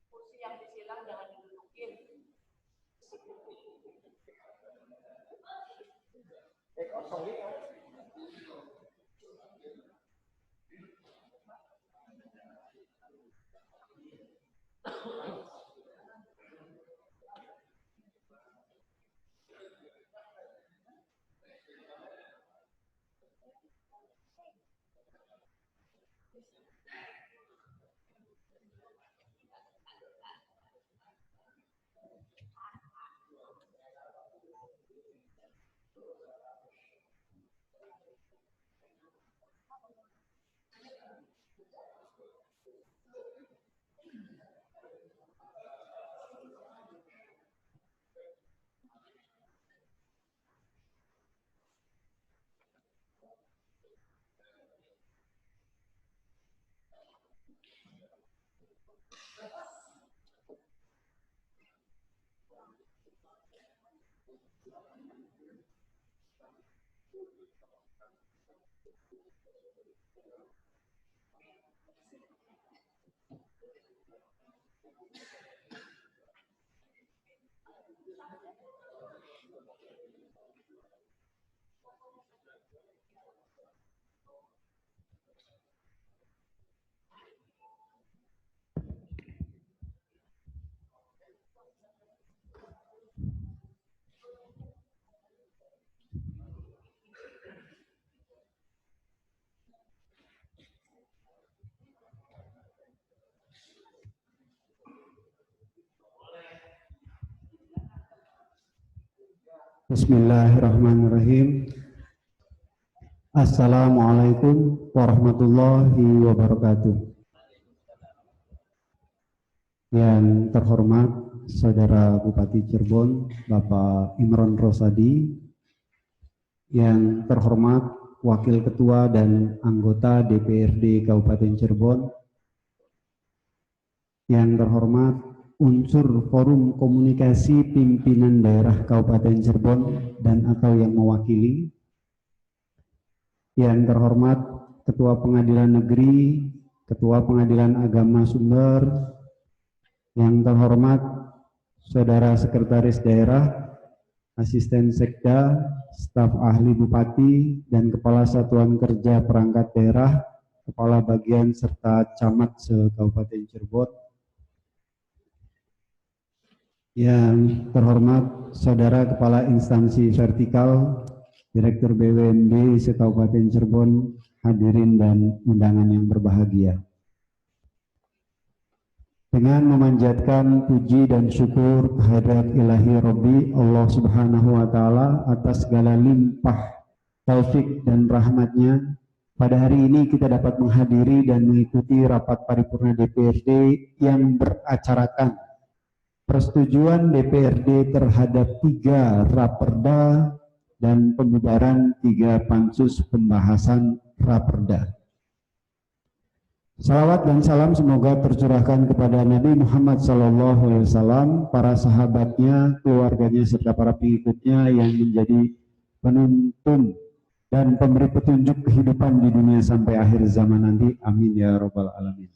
Kursi yang disilang jangan didudukin. Kosong ya. Bismillahirrahmanirrahim. Assalamualaikum warahmatullahi wabarakatuh. Yang terhormat Saudara Bupati Cirebon, Bapak Imron Rosadi. Yang terhormat Wakil Ketua dan anggota DPRD Kabupaten Cirebon. Yang terhormat unsur forum komunikasi pimpinan daerah Kabupaten Cirebon dan atau yang mewakili. Yang terhormat Ketua Pengadilan Negeri, Ketua Pengadilan Agama Sumber, yang terhormat Saudara Sekretaris Daerah, Asisten Sekda, staf ahli Bupati, dan Kepala Satuan Kerja Perangkat Daerah, Kepala Bagian serta Camat se-Kabupaten Cirebon. Yang terhormat Saudara Kepala Instansi Vertikal, Direktur BUMD se-Kabupaten Cirebon, hadirin dan undangan yang berbahagia. Dengan memanjatkan puji dan syukur kehadirat ilahi Rabbi Allah Subhanahu wa Ta'ala atas segala limpah taufik dan rahmatnya, pada hari ini kita dapat menghadiri dan mengikuti rapat paripurna DPRD yang beracarakan persetujuan DPRD terhadap 3 raperda dan pembubaran 3 pansus pembahasan raperda. Salawat dan salam semoga tercurahkan kepada Nabi Muhammad SAW, para sahabatnya, keluarganya, serta para pengikutnya yang menjadi penuntun dan pemberi petunjuk kehidupan di dunia sampai akhir zaman nanti. Amin ya Rabbal Alamin.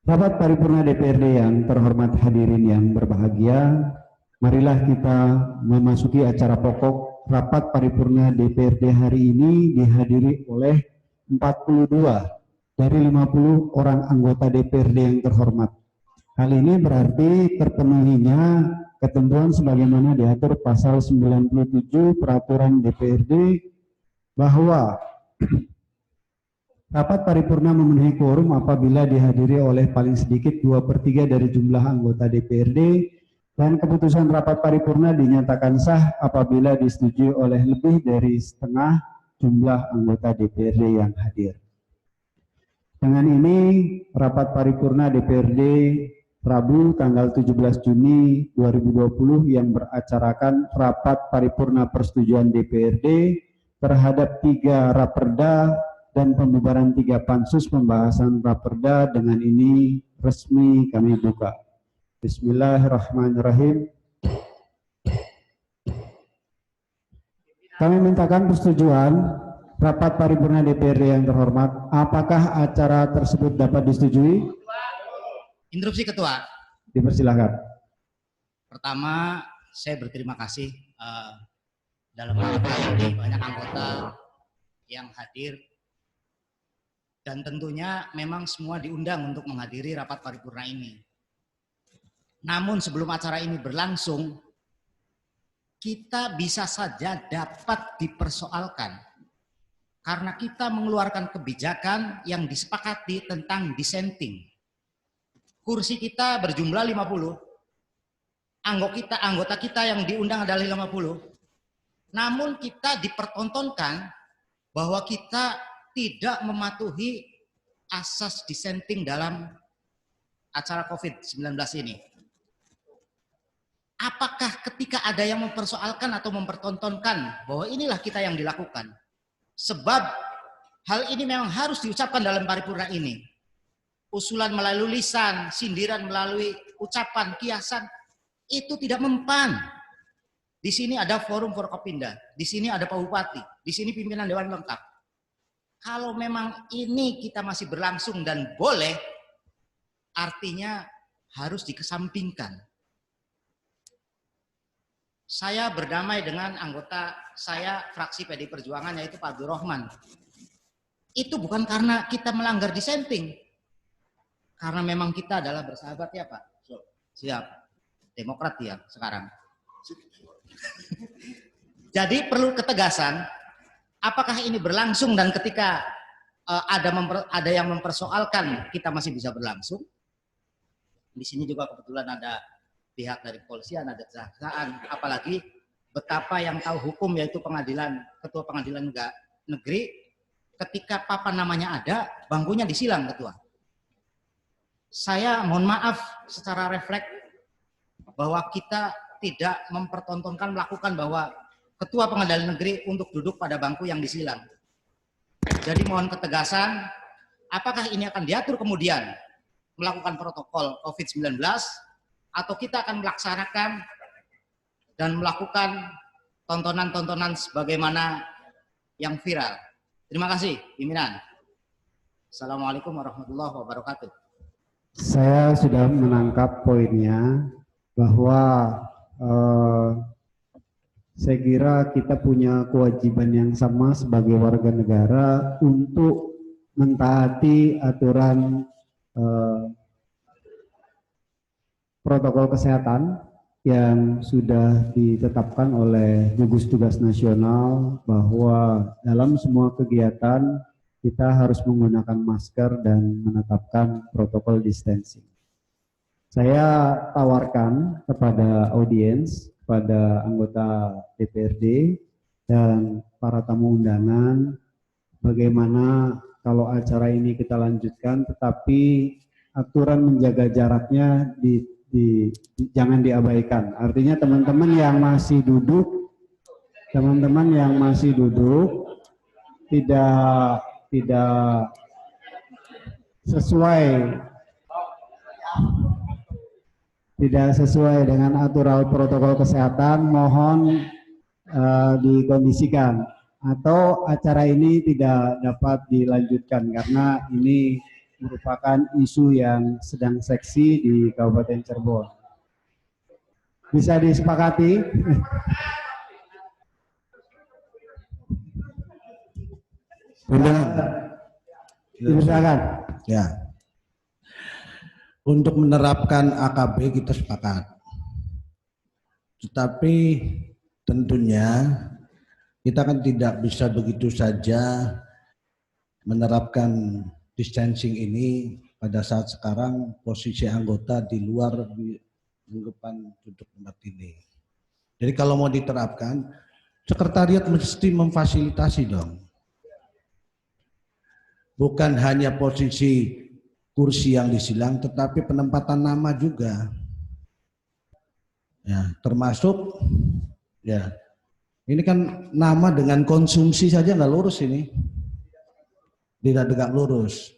Rapat paripurna DPRD yang terhormat, hadirin yang berbahagia, marilah kita memasuki acara pokok. Rapat paripurna DPRD hari ini dihadiri oleh 42 dari 50 orang anggota DPRD yang terhormat. Hal ini berarti terpenuhinya ketentuan sebagaimana diatur pasal 97 Peraturan DPRD bahwa rapat paripurna memenuhi quorum apabila dihadiri oleh paling sedikit 2/3 dari jumlah anggota DPRD dan keputusan rapat paripurna dinyatakan sah apabila disetujui oleh lebih dari setengah jumlah anggota DPRD yang hadir. Dengan ini rapat paripurna DPRD Rabu tanggal 17 Juni 2020 yang beracarakan rapat paripurna persetujuan DPRD terhadap 3 raperda dan pembubaran 3 pansus pembahasan raperda dengan ini resmi kami buka. Bismillahirrahmanirrahim. Kami mintakan persetujuan rapat paripurna DPRD yang terhormat. Apakah acara tersebut dapat disetujui? Interupsi Ketua. Dipersilakan. Pertama, saya berterima kasih dalam rapat ini banyak anggota yang hadir. Dan tentunya memang semua diundang untuk menghadiri rapat paripurna ini. Namun sebelum acara ini berlangsung, kita bisa saja dapat dipersoalkan. Karena kita mengeluarkan kebijakan yang disepakati tentang dissenting. Kursi kita berjumlah 50. Anggota kita yang diundang adalah 50. Namun kita dipertontonkan bahwa kita tidak mematuhi asas dissenting dalam acara COVID-19 ini. Apakah ketika ada yang mempersoalkan atau mempertontonkan bahwa inilah kita yang dilakukan? Sebab hal ini memang harus diucapkan dalam paripurna ini. Usulan melalui lisan, sindiran melalui ucapan, kiasan, itu tidak mempan. Di sini ada forum Forkopimda, di sini ada Pak Bupati, di sini pimpinan Dewan lengkap. Kalau memang ini kita masih berlangsung dan boleh, artinya harus dikesampingkan. Saya berdamai dengan anggota saya fraksi PD Perjuangan yaitu Pak Abdul Rahman. Itu bukan karena kita melanggar dissenting. Karena memang kita adalah bersahabat ya Pak. Siap. Demokrat ya sekarang. Jadi perlu ketegasan. Apakah ini berlangsung dan ketika ada yang mempersoalkan kita masih bisa berlangsung? Di sini juga kebetulan ada pihak dari kepolisian, ada kejaksaan, apalagi betapa yang tahu hukum yaitu ketua pengadilan negeri, ketika papan namanya ada, bangkunya disilang ketua. Saya mohon maaf secara refleks bahwa kita tidak mempertontonkan melakukan bahwa ketua pengadilan negeri untuk duduk pada bangku yang disilang. Jadi mohon ketegasan, apakah ini akan diatur kemudian melakukan protokol COVID-19 atau kita akan melaksanakan dan melakukan tontonan-tontonan sebagaimana yang viral. Terima kasih, pimpinan. Assalamualaikum warahmatullahi wabarakatuh. Saya sudah menangkap poinnya bahwa saya kira kita punya kewajiban yang sama sebagai warga negara untuk mentaati aturan protokol kesehatan yang sudah ditetapkan oleh gugus tugas nasional bahwa dalam semua kegiatan kita harus menggunakan masker dan menetapkan protokol distancing. Saya tawarkan kepada audiens, kepada anggota DPRD dan para tamu undangan, bagaimana kalau acara ini kita lanjutkan, tetapi aturan menjaga jaraknya jangan diabaikan. Artinya teman-teman yang masih duduk, tidak sesuai dengan aturan protokol kesehatan, mohon dikondisikan atau acara ini tidak dapat dilanjutkan karena ini merupakan isu yang sedang seksi di Kabupaten Cirebon. Bisa disepakati? Silakan. Ya. Untuk menerapkan AKB kita sepakat. Tetapi tentunya kita kan tidak bisa begitu saja menerapkan distancing ini pada saat sekarang posisi anggota di luar di lingkupan duduk tempat ini. Jadi kalau mau diterapkan, sekretariat mesti memfasilitasi dong. Bukan hanya posisi kursi yang disilang, tetapi penempatan nama juga. Ya, termasuk ya. Ini kan nama dengan konsumsi saja nggak lurus ini. Tidak tegak lurus.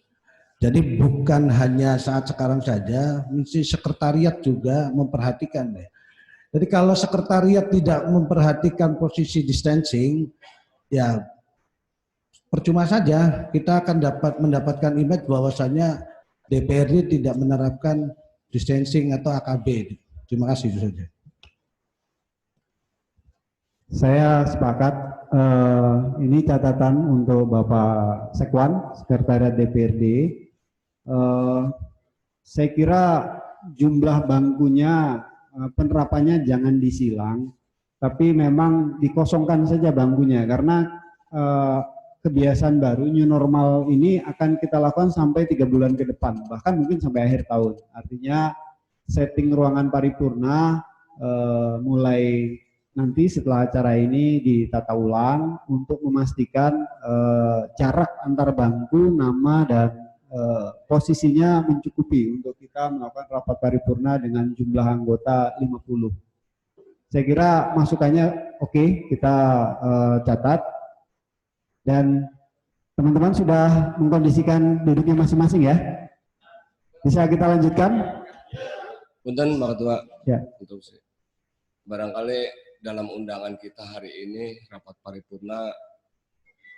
Jadi bukan hanya saat sekarang saja, mesti sekretariat juga memperhatikan ya. Jadi kalau sekretariat tidak memperhatikan posisi distancing, ya percuma saja kita akan mendapatkan image bahwasanya DPRD tidak menerapkan distancing atau AKB. Terima kasih, itu saja. Saya sepakat. Ini catatan untuk Bapak Sekwan, Sekretariat DPRD. Saya kira jumlah bangkunya, penerapannya jangan disilang, tapi memang dikosongkan saja bangkunya, karena kebiasaan baru new normal ini akan kita lakukan sampai 3 bulan ke depan, bahkan mungkin sampai akhir tahun. Artinya setting ruangan paripurna mulai nanti setelah acara ini ditata ulang untuk memastikan jarak antar bangku, nama dan posisinya mencukupi untuk kita melakukan rapat paripurna dengan jumlah anggota 50. Saya kira masukannya oke, kita catat. Dan teman-teman sudah mengkondisikan duduknya masing-masing ya. Bisa kita lanjutkan? Punten Pak Ketua. Ya. Untuk barangkali dalam undangan kita hari ini rapat paripurna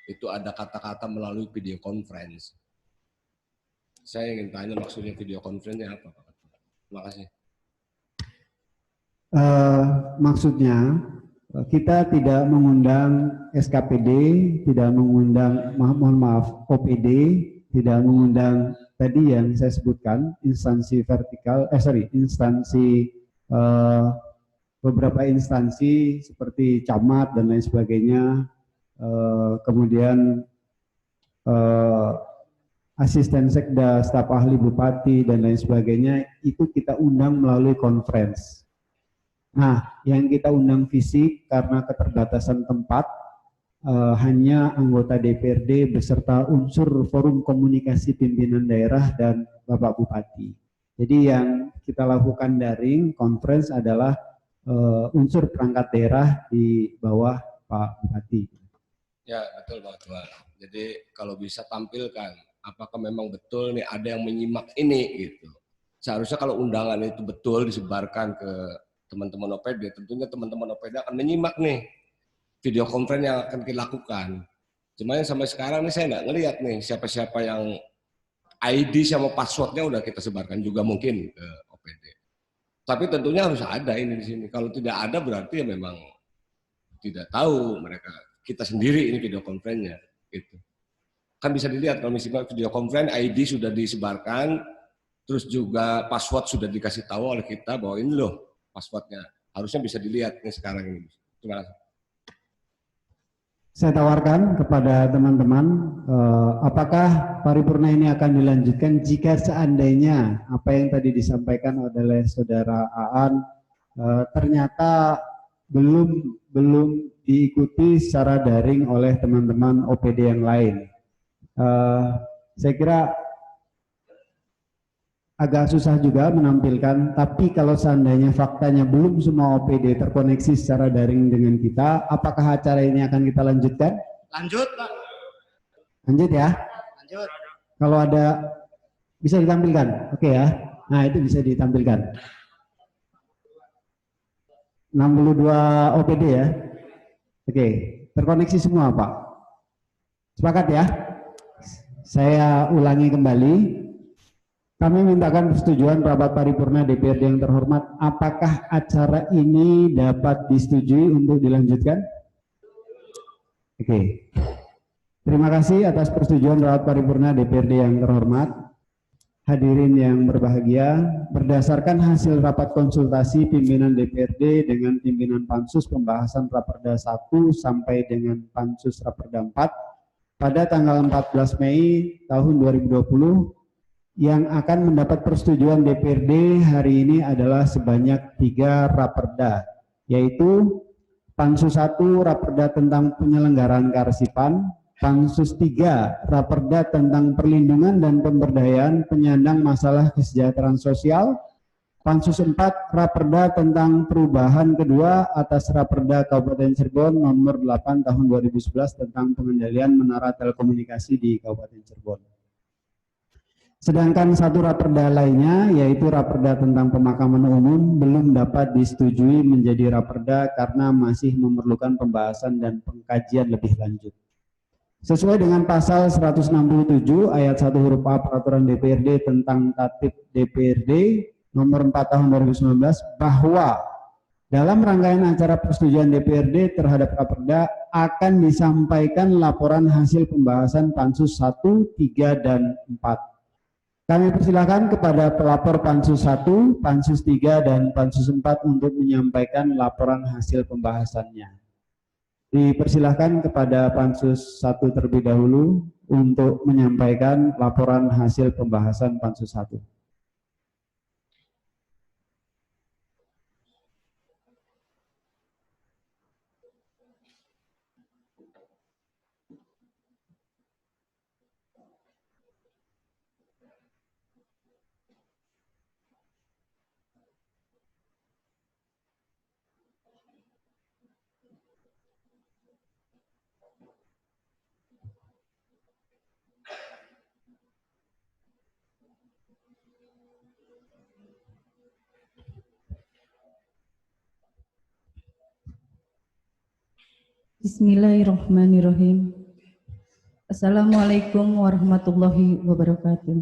itu ada kata-kata melalui video conference. Saya ingin tanya maksudnya video conference apa Pak Ketua? Terima kasih. Maksudnya kita tidak mengundang SKPD, tidak mengundang, mohon maaf, OPD, tidak mengundang tadi yang saya sebutkan, instansi vertikal, beberapa instansi seperti camat dan lain sebagainya, kemudian asisten sekda, staf ahli bupati dan lain sebagainya, itu kita undang melalui conference. Nah, yang kita undang fisik karena keterbatasan tempat, hanya anggota DPRD beserta unsur forum komunikasi pimpinan daerah dan Bapak Bupati. Jadi yang kita lakukan daring conference adalah unsur perangkat daerah di bawah Pak Bupati. Ya betul Pak Ketua. Jadi kalau bisa tampilkan apakah memang betul nih ada yang menyimak ini gitu. Seharusnya kalau undangan itu betul disebarkan ke teman-teman OPD, tentunya teman-teman OPD akan menyimak nih video conference yang akan dilakukan. Cuma yang sampai sekarang nih saya nggak ngelihat nih siapa-siapa yang ID sama passwordnya udah kita sebarkan juga mungkin ke OPD. Tapi tentunya harus ada ini di sini. Kalau tidak ada berarti ya memang tidak tahu mereka. Kita sendiri ini video conference-nya gitu. Kan bisa dilihat kalau misalnya video conference ID sudah disebarkan, terus juga password sudah dikasih tahu oleh kita bahwa ini loh passwordnya. Harusnya bisa dilihat nih sekarang ini. Terima kasih. Saya tawarkan kepada teman-teman, apakah paripurna ini akan dilanjutkan jika seandainya apa yang tadi disampaikan oleh Saudara Aan ternyata belum diikuti secara daring oleh teman-teman OPD yang lain. Saya kira agak susah juga menampilkan, tapi kalau seandainya faktanya belum semua OPD terkoneksi secara daring dengan kita, apakah acara ini akan kita lanjutkan? Lanjut, Pak. Lanjut ya? Lanjut. Kalau ada, bisa ditampilkan? Oke ya? Nah itu bisa ditampilkan. 62 OPD ya? Oke, terkoneksi semua Pak? Sepakat ya? Saya ulangi kembali. Kami mintakan persetujuan rapat paripurna DPRD yang terhormat. Apakah acara ini dapat disetujui untuk dilanjutkan? Oke. Terima kasih atas persetujuan rapat paripurna DPRD yang terhormat. hadirin yang berbahagia, berdasarkan hasil rapat konsultasi pimpinan DPRD dengan pimpinan Pansus pembahasan Raperda 1 sampai dengan Pansus Raperda 4 pada tanggal 14 Mei tahun 2020 yang akan mendapat persetujuan DPRD hari ini adalah sebanyak 3 raperda, yaitu Pansus 1 Raperda tentang penyelenggaraan kearsipan, Pansus 3 Raperda tentang perlindungan dan pemberdayaan penyandang masalah kesejahteraan sosial, Pansus 4 Raperda tentang perubahan kedua atas Raperda Kabupaten Cirebon nomor 8 tahun 2011 tentang pengendalian menara telekomunikasi di Kabupaten Cirebon. Sedangkan 1 raperda lainnya, yaitu raperda tentang pemakaman umum, belum dapat disetujui menjadi raperda karena masih memerlukan pembahasan dan pengkajian lebih lanjut. Sesuai dengan pasal 167 ayat 1 huruf A Peraturan DPRD tentang Tatip DPRD nomor 4 tahun 2019, bahwa dalam rangkaian acara persetujuan DPRD terhadap raperda akan disampaikan laporan hasil pembahasan Pansus 1, 3, dan 4. Kami persilakan kepada pelapor Pansus 1, Pansus 3, dan Pansus 4 untuk menyampaikan laporan hasil pembahasannya. Dipersilakan kepada Pansus 1 terlebih dahulu untuk menyampaikan laporan hasil pembahasan Pansus 1. Bismillahirrahmanirrahim. Assalamualaikum warahmatullahi wabarakatuh.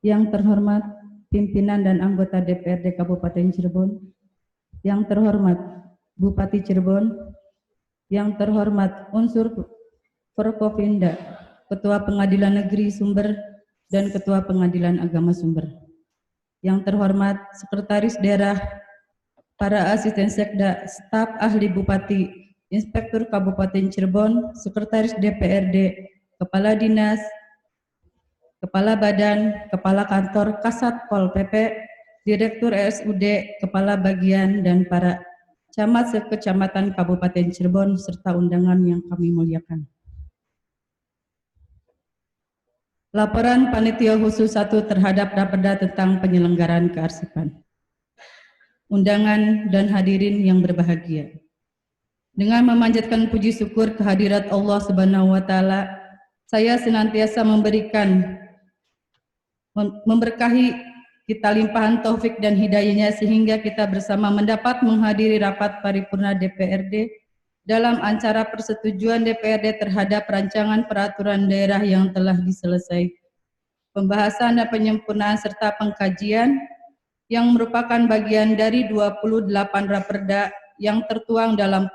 Yang terhormat pimpinan dan anggota DPRD Kabupaten Cirebon, yang terhormat Bupati Cirebon, yang terhormat unsur Forkopimda, Ketua Pengadilan Negeri Sumber, dan Ketua Pengadilan Agama Sumber. Yang terhormat Sekretaris Daerah, para asisten sekda, staf ahli Bupati, Inspektur Kabupaten Cirebon, Sekretaris DPRD, Kepala Dinas, Kepala Badan, Kepala Kantor Kasat Pol PP, Direktur RSUD, Kepala Bagian, dan para camat sekecamatan Kabupaten Cirebon, serta undangan yang kami muliakan. Laporan Panitia Khusus 1 terhadap Raperda tentang penyelenggaraan kearsipan. Undangan dan hadirin yang berbahagia. Dengan memanjatkan puji syukur kehadirat Allah Subhanahu wa taala, saya senantiasa memberkahi kita limpahan taufik dan hidayahnya sehingga kita bersama mendapat menghadiri rapat paripurna DPRD dalam acara persetujuan DPRD terhadap rancangan peraturan daerah yang telah diselesai, pembahasan dan penyempurnaan serta pengkajian yang merupakan bagian dari 28 raperda yang tertuang dalam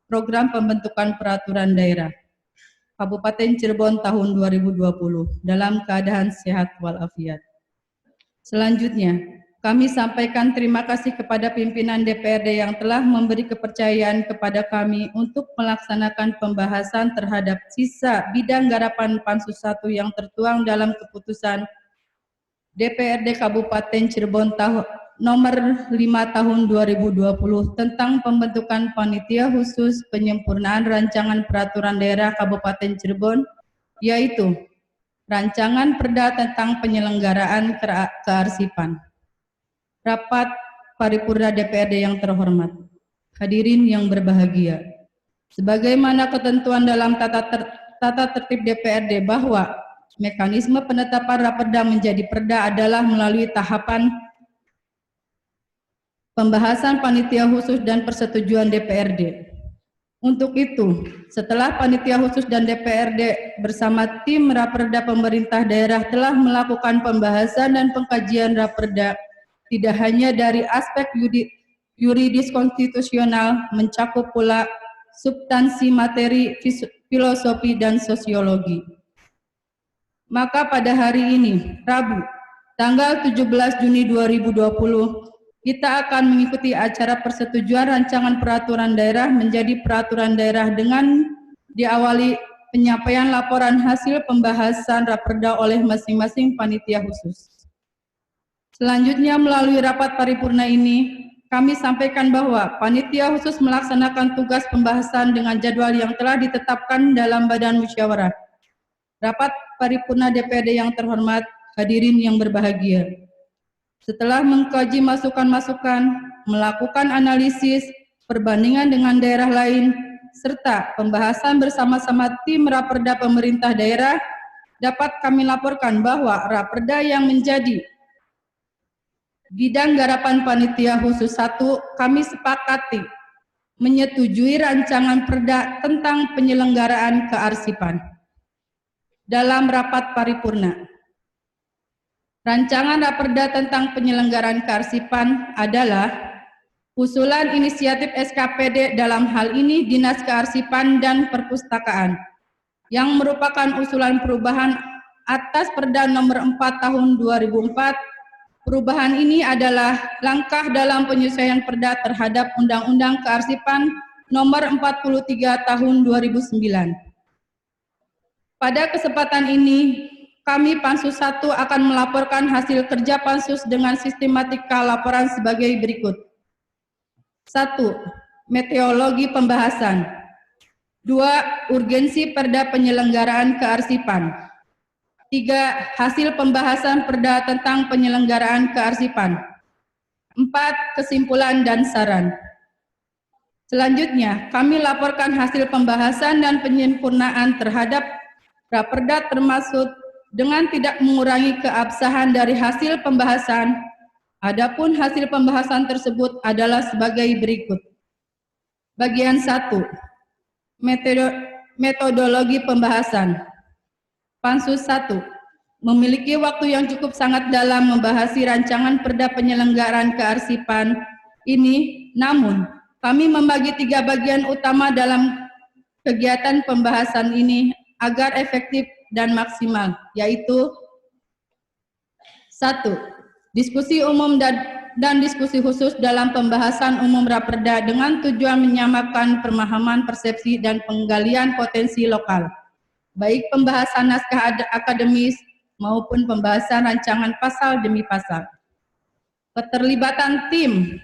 program pembentukan peraturan daerah Kabupaten Cirebon tahun 2020 dalam keadaan sehat walafiat. Selanjutnya, kami sampaikan terima kasih kepada pimpinan DPRD yang telah memberi kepercayaan kepada kami untuk melaksanakan pembahasan terhadap sisa bidang garapan Pansus 1 yang tertuang dalam keputusan DPRD Kabupaten Cirebon nomor 5 tahun 2020 tentang pembentukan panitia khusus penyempurnaan rancangan peraturan daerah Kabupaten Cirebon, yaitu rancangan perda tentang penyelenggaraan kearsipan. Rapat paripurna DPRD yang terhormat, hadirin yang berbahagia, sebagaimana ketentuan dalam tata tertib DPRD bahwa mekanisme penetapan raperda menjadi perda adalah melalui tahapan pembahasan panitia khusus dan persetujuan DPRD. Untuk itu, setelah panitia khusus dan DPRD bersama tim raperda pemerintah daerah telah melakukan pembahasan dan pengkajian raperda, tidak hanya dari aspek yuridis konstitusional, mencakup pula substansi materi, filosofi, dan sosiologi. Maka pada hari ini, Rabu, tanggal 17 Juni 2020, kita akan mengikuti acara persetujuan rancangan peraturan daerah menjadi peraturan daerah dengan diawali penyampaian laporan hasil pembahasan Raperda oleh masing-masing panitia khusus. Selanjutnya melalui rapat paripurna ini, kami sampaikan bahwa panitia khusus melaksanakan tugas pembahasan dengan jadwal yang telah ditetapkan dalam badan musyawarah. Rapat paripurna DPRD yang terhormat, hadirin yang berbahagia. Setelah mengkaji masukan-masukan, melakukan analisis, perbandingan dengan daerah lain, serta pembahasan bersama-sama tim Raperda pemerintah daerah, dapat kami laporkan bahwa Raperda yang menjadi bidang garapan panitia khusus 1, kami sepakati menyetujui rancangan perda tentang penyelenggaraan kearsipan. Dalam rapat paripurna, rancangan Raperda tentang penyelenggaraan kearsipan adalah usulan inisiatif SKPD, dalam hal ini Dinas Kearsipan dan Perpustakaan, yang merupakan usulan perubahan atas Perda nomor 4 tahun 2004. Perubahan ini adalah langkah dalam penyesuaian perda terhadap Undang-Undang Kearsipan nomor 43 tahun 2009. Pada kesempatan ini, kami Pansus 1 akan melaporkan hasil kerja Pansus dengan sistematika laporan sebagai berikut. 1. Meteorologi pembahasan. 2. Urgensi perda penyelenggaraan kearsipan. 3. Hasil pembahasan perda tentang penyelenggaraan kearsipan. 4. Kesimpulan dan saran. Selanjutnya, kami laporkan hasil pembahasan dan penyempurnaan terhadap Raperda termasuk dengan tidak mengurangi keabsahan dari hasil pembahasan. Adapun hasil pembahasan tersebut adalah sebagai berikut. Bagian 1. Metodologi pembahasan. Pansus 1 memiliki waktu yang cukup sangat dalam membahasi rancangan perda penyelenggaraan kearsipan ini, namun kami membagi 3 bagian utama dalam kegiatan pembahasan ini agar efektif dan maksimal, yaitu 1. Diskusi umum dan diskusi khusus dalam pembahasan umum Raperda dengan tujuan menyamakan pemahaman, persepsi, dan penggalian potensi lokal, baik pembahasan naskah akademis maupun pembahasan rancangan pasal demi pasal. Keterlibatan tim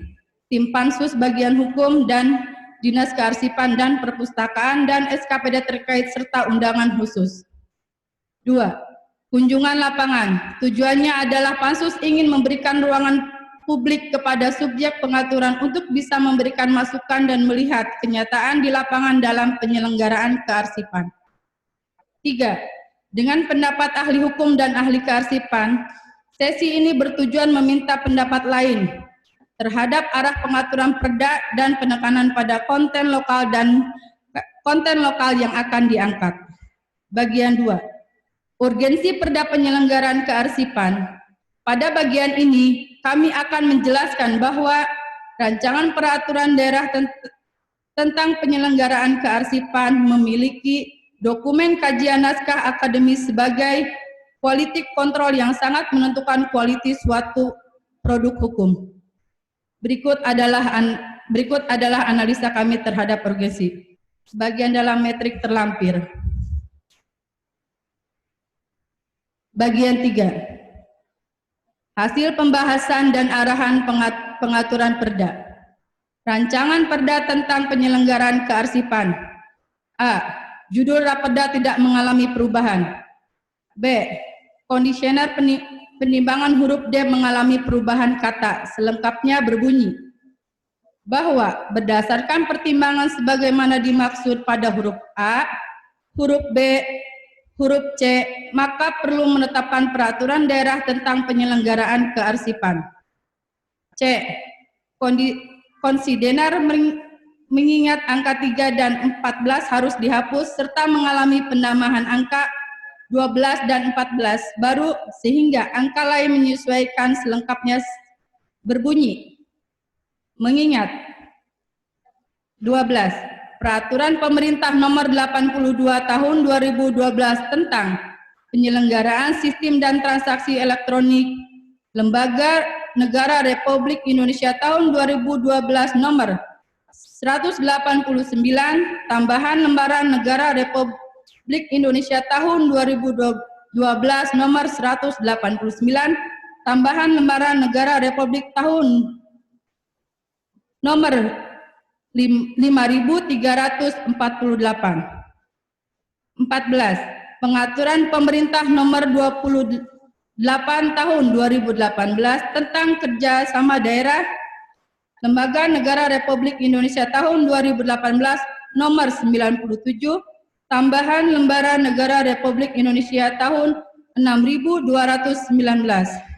Pansus bagian hukum dan Dinas Kearsipan dan Perpustakaan dan SKPD terkait serta undangan khusus. 2. Kunjungan lapangan. Tujuannya adalah Pansus ingin memberikan ruangan publik kepada subjek pengaturan untuk bisa memberikan masukan dan melihat kenyataan di lapangan dalam penyelenggaraan kearsipan. 3. Dengan pendapat ahli hukum dan ahli kearsipan, sesi ini bertujuan meminta pendapat lain terhadap arah pengaturan perda dan penekanan pada konten lokal yang akan diangkat. Bagian 2. Urgensi perda penyelenggaraan kearsipan. Pada bagian ini, kami akan menjelaskan bahwa rancangan peraturan daerah tentang penyelenggaraan kearsipan memiliki dokumen kajian naskah akademis sebagai quality control yang sangat menentukan kualitas suatu produk hukum. Berikut adalah analisa kami terhadap urgensi. Sebagian dalam metrik terlampir. Bagian 3. Hasil pembahasan dan arahan pengaturan perda. Rancangan perda tentang penyelenggaraan kearsipan. A. Judul Raperda tidak mengalami perubahan. B. Kondisioner penimbangan huruf D mengalami perubahan kata, selengkapnya berbunyi bahwa berdasarkan pertimbangan sebagaimana dimaksud pada huruf A, huruf B, huruf C, maka perlu menetapkan peraturan daerah tentang penyelenggaraan kearsipan. C. Konsidenar mengingat angka 3 dan 14 harus dihapus serta mengalami penambahan angka 12 dan 14 baru sehingga angka lain menyesuaikan selengkapnya berbunyi. Mengingat 12. Peraturan Pemerintah Nomor 82 Tahun 2012 tentang penyelenggaraan sistem dan transaksi elektronik Lembaga Negara Republik Indonesia tahun 2012 nomor 189, tambahan Lembaran Negara Republik Indonesia tahun 2012 nomor 189, tambahan Lembaran Negara Republik tahun nomor 5348. 14. Pengaturan Pemerintah nomor 28 tahun 2018 tentang kerjasama daerah Lembaga Negara Republik Indonesia tahun 2018 nomor 97, tambahan Lembaran Negara Republik Indonesia tahun 6219.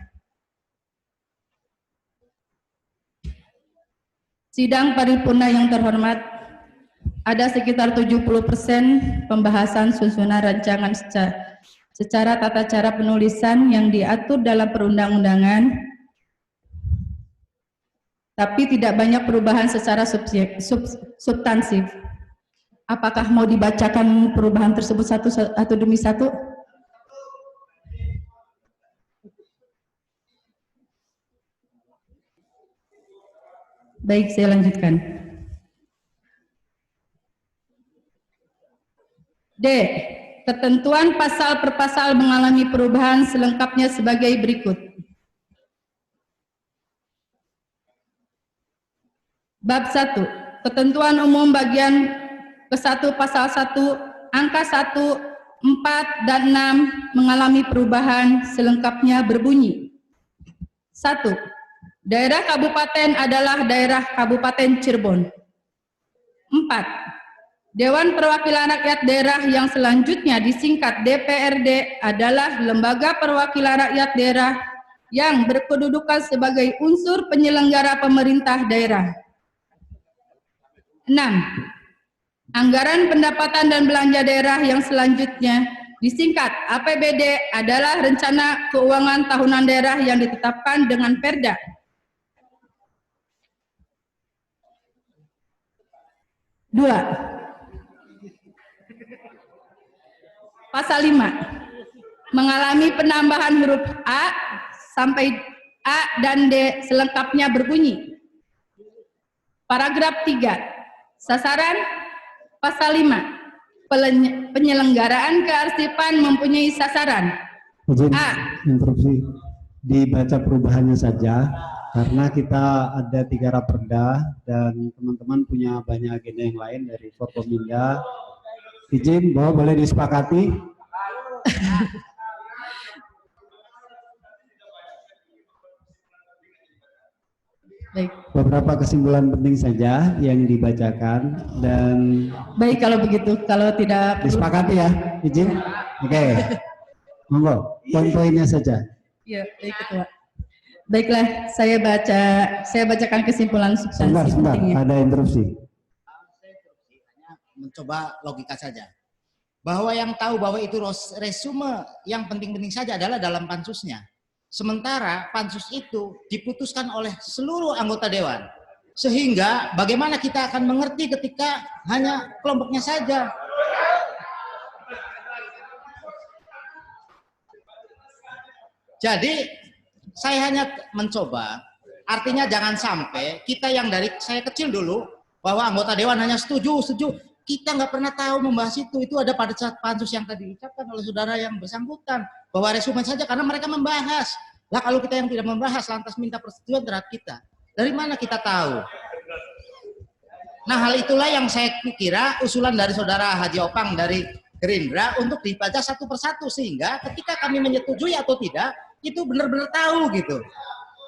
Sidang paripurna yang terhormat, ada sekitar 70% pembahasan susunan rancangan secara tata cara penulisan yang diatur dalam perundang-undangan, tapi tidak banyak perubahan secara substansif. Apakah mau dibacakan perubahan tersebut satu demi satu? Baik, saya lanjutkan. D. Ketentuan pasal per pasal mengalami perubahan selengkapnya sebagai berikut. Bab 1. Ketentuan umum bagian ke-1 pasal 1, angka 1, 4, dan 6 mengalami perubahan selengkapnya berbunyi. 1. Daerah kabupaten adalah daerah Kabupaten Cirebon. 4. Dewan Perwakilan Rakyat Daerah yang selanjutnya disingkat DPRD adalah Lembaga Perwakilan Rakyat Daerah yang berkedudukan sebagai unsur penyelenggara pemerintah daerah. 6. Anggaran pendapatan dan belanja daerah yang selanjutnya disingkat APBD adalah Rencana Keuangan Tahunan Daerah yang ditetapkan dengan Perda. 2. Pasal 5 mengalami penambahan huruf A sampai A dan D selengkapnya berbunyi. Paragraf 3. Sasaran pasal 5. Penyelenggaraan kearsipan mempunyai sasaran. Izin A. interupsi. Dibaca perubahannya saja karena kita ada 3 raperda dan teman-teman punya banyak agenda yang lain dari Forkominda. Izin bahwa boleh disepakati. Baik. Beberapa kesimpulan penting saja yang dibacakan dan Baik, kalau begitu, kalau tidak disepakati ya, izin. Oke. Monggo, poin-poinnya saja. Iya, baik Ketua. Baiklah, saya bacakan kesimpulan substansi Sebentar, pentingnya. ada interupsi. Mencoba logika saja. Bahwa yang tahu bahwa itu resume yang penting-penting saja adalah dalam pansusnya. Sementara pansus itu diputuskan oleh seluruh anggota dewan. Sehingga bagaimana kita akan mengerti ketika hanya kelompoknya saja. Jadi saya hanya mencoba, artinya jangan sampai kita yang dari saya kecil dulu, bahwa anggota dewan hanya setuju. Kita nggak pernah tahu membahas itu ada pada saat pansus yang tadi diucapkan oleh saudara yang bersangkutan bahwa resumen saja karena mereka membahas. Lah kalau kita yang tidak membahas lantas minta persetujuan terhadap kita, dari mana kita tahu? Nah hal itulah yang saya kira usulan dari saudara Haji Opang dari Gerindra untuk dibaca satu persatu sehingga ketika kami menyetujui atau tidak itu benar-benar tahu gitu.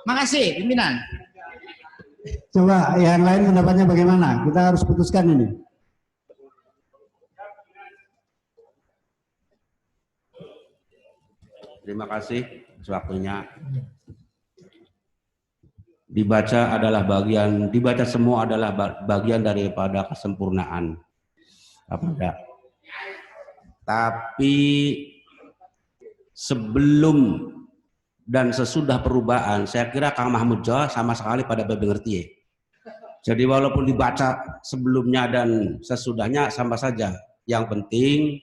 Makasih pimpinan. Coba yang lain pendapatnya bagaimana? Kita harus putuskan ini. Terima kasih atas waktunya. Dibaca semua adalah bagian daripada kesempurnaan. Tapi sebelum dan sesudah perubahan, saya kira Kang Mahmud Jawa sama sekali pada mengerti ya. Jadi walaupun dibaca sebelumnya dan sesudahnya sama saja. Yang penting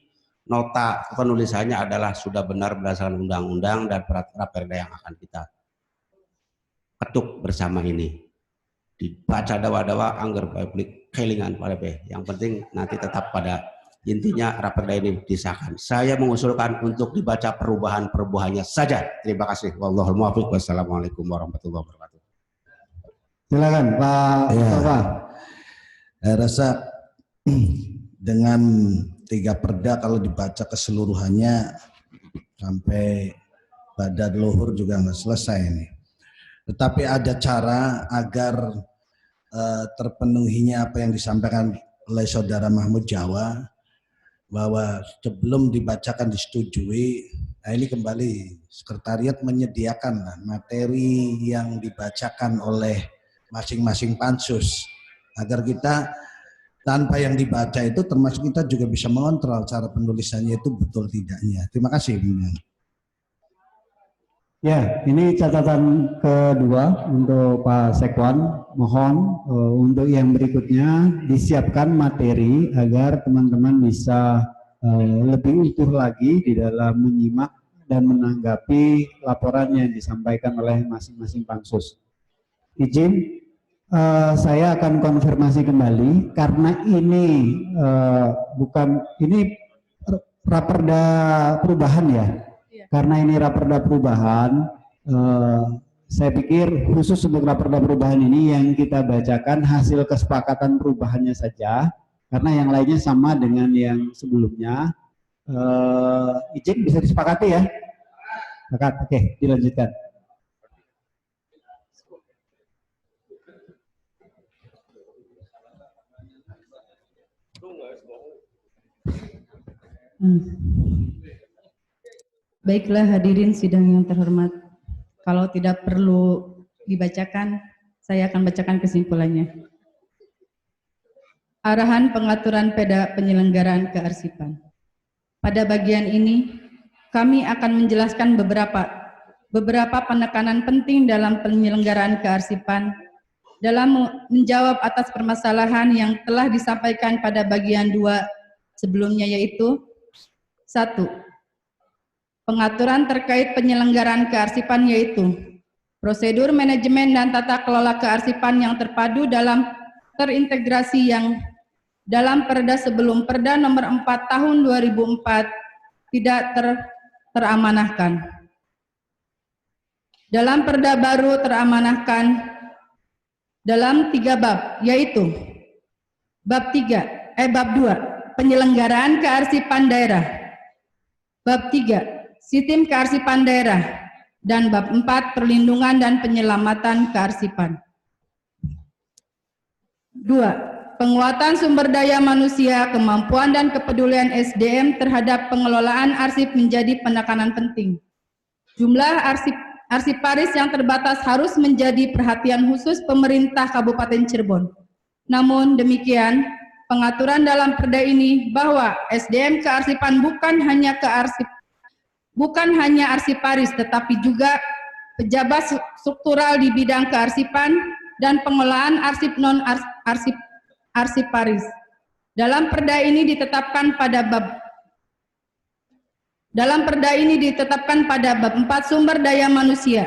nota penulisannya adalah sudah benar berdasarkan undang-undang dan peraturan Raperda yang akan kita ketuk bersama ini. Dibaca dawa-dawa anggar publik kelingan pada yang penting nanti tetap pada intinya Raperda ini disahkan. Saya mengusulkan untuk dibaca perubahan-perubahannya saja. Terima kasih. Wallahul muwaffiq. Wassalamualaikum warahmatullahi wabarakatuh. Silakan Pak Mustafa. Saya rasa dengan 3 perda kalau dibaca keseluruhannya sampai pada luhur juga nggak selesai ini. Tetapi ada cara agar terpenuhinya apa yang disampaikan oleh Saudara Mahmud Jawa, bahwa sebelum dibacakan disetujui, nah ini kembali sekretariat menyediakan materi yang dibacakan oleh masing-masing pansus, agar kita tanpa yang dibaca itu termasuk kita juga bisa mengontrol cara penulisannya itu betul tidaknya. Terima kasih. Ya, ini catatan kedua untuk Pak Sekwan. Mohon untuk yang berikutnya disiapkan materi agar teman-teman bisa lebih utuh lagi di dalam menyimak dan menanggapi laporan yang disampaikan oleh masing-masing pansus. Izin, saya akan konfirmasi kembali karena ini ini Raperda perubahan ya. Karena ini Raperda perubahan, saya pikir khusus untuk Raperda perubahan ini yang kita bacakan hasil kesepakatan perubahannya saja, karena yang lainnya sama dengan yang sebelumnya. Izin bisa disepakati ya? Sepakat, oke, dilanjutkan. Baiklah hadirin sidang yang terhormat, kalau tidak perlu dibacakan, saya akan bacakan kesimpulannya. Arahan pengaturan peda penyelenggaraan kearsipan. Pada bagian ini, kami akan menjelaskan beberapa penekanan penting dalam penyelenggaraan kearsipan dalam menjawab atas permasalahan yang telah disampaikan pada bagian 2 sebelumnya, yaitu 1. Pengaturan terkait penyelenggaraan kearsipan, yaitu prosedur manajemen dan tata kelola kearsipan yang terpadu dalam terintegrasi yang dalam Perda sebelum Perda nomor 4 tahun 2004 tidak teramanahkan. Dalam Perda baru teramanahkan dalam 3 bab, yaitu bab 2, penyelenggaraan kearsipan daerah, bab 3, sistem kearsipan daerah, dan bab 4, perlindungan dan penyelamatan kearsipan. 2. Penguatan sumber daya manusia, kemampuan dan kepedulian SDM terhadap pengelolaan arsip menjadi penekanan penting. Jumlah arsiparis yang terbatas harus menjadi perhatian khusus pemerintah Kabupaten Cirebon. Namun demikian, pengaturan dalam Perda ini bahwa SDM kearsipan bukan hanya arsiparis, tetapi juga pejabat struktural di bidang kearsipan dan pengelolaan arsip arsiparis. Dalam Perda ini ditetapkan pada bab 4 sumber daya manusia.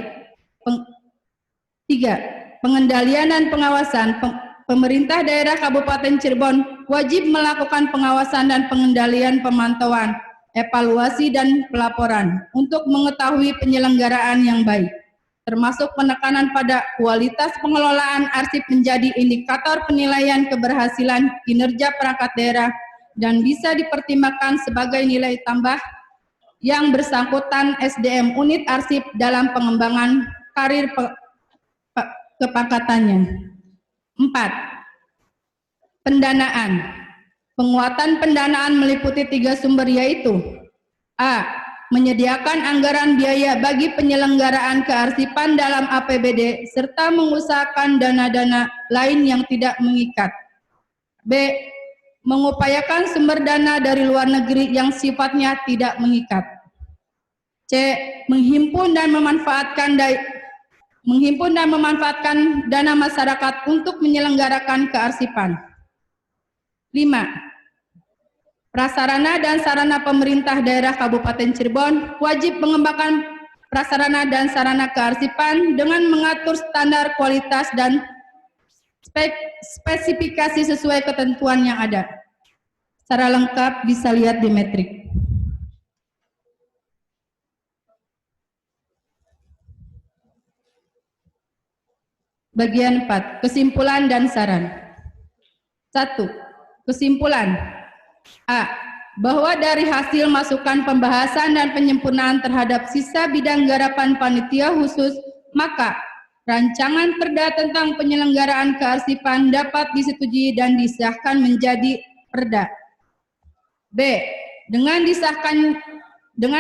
3. Pengendalian dan pengawasan. Pemerintah daerah Kabupaten Cirebon wajib melakukan pengawasan dan pengendalian, pemantauan, evaluasi dan pelaporan untuk mengetahui penyelenggaraan yang baik, termasuk penekanan pada kualitas pengelolaan arsip menjadi indikator penilaian keberhasilan kinerja perangkat daerah dan bisa dipertimbangkan sebagai nilai tambah yang bersangkutan SDM unit arsip dalam pengembangan karir kepangkatannya. 4. Pendanaan. Penguatan pendanaan meliputi 3 sumber, yaitu A. Menyediakan anggaran biaya bagi penyelenggaraan kearsipan dalam APBD serta mengusahakan dana-dana lain yang tidak mengikat. B. Mengupayakan sumber dana dari luar negeri yang sifatnya tidak mengikat. C. Menghimpun dan memanfaatkan dana masyarakat untuk menyelenggarakan kearsipan. 5. Prasarana dan sarana pemerintah daerah Kabupaten Cirebon wajib mengembangkan prasarana dan sarana kearsipan dengan mengatur standar kualitas dan spesifikasi sesuai ketentuan yang ada. Secara lengkap bisa lihat di metrik. Bagian 4, kesimpulan dan saran. 1. Kesimpulan. A. Bahwa dari hasil masukan pembahasan dan penyempurnaan terhadap sisa bidang garapan panitia khusus, maka rancangan perda tentang penyelenggaraan kearsipan dapat disetujui dan disahkan menjadi perda. B. Dengan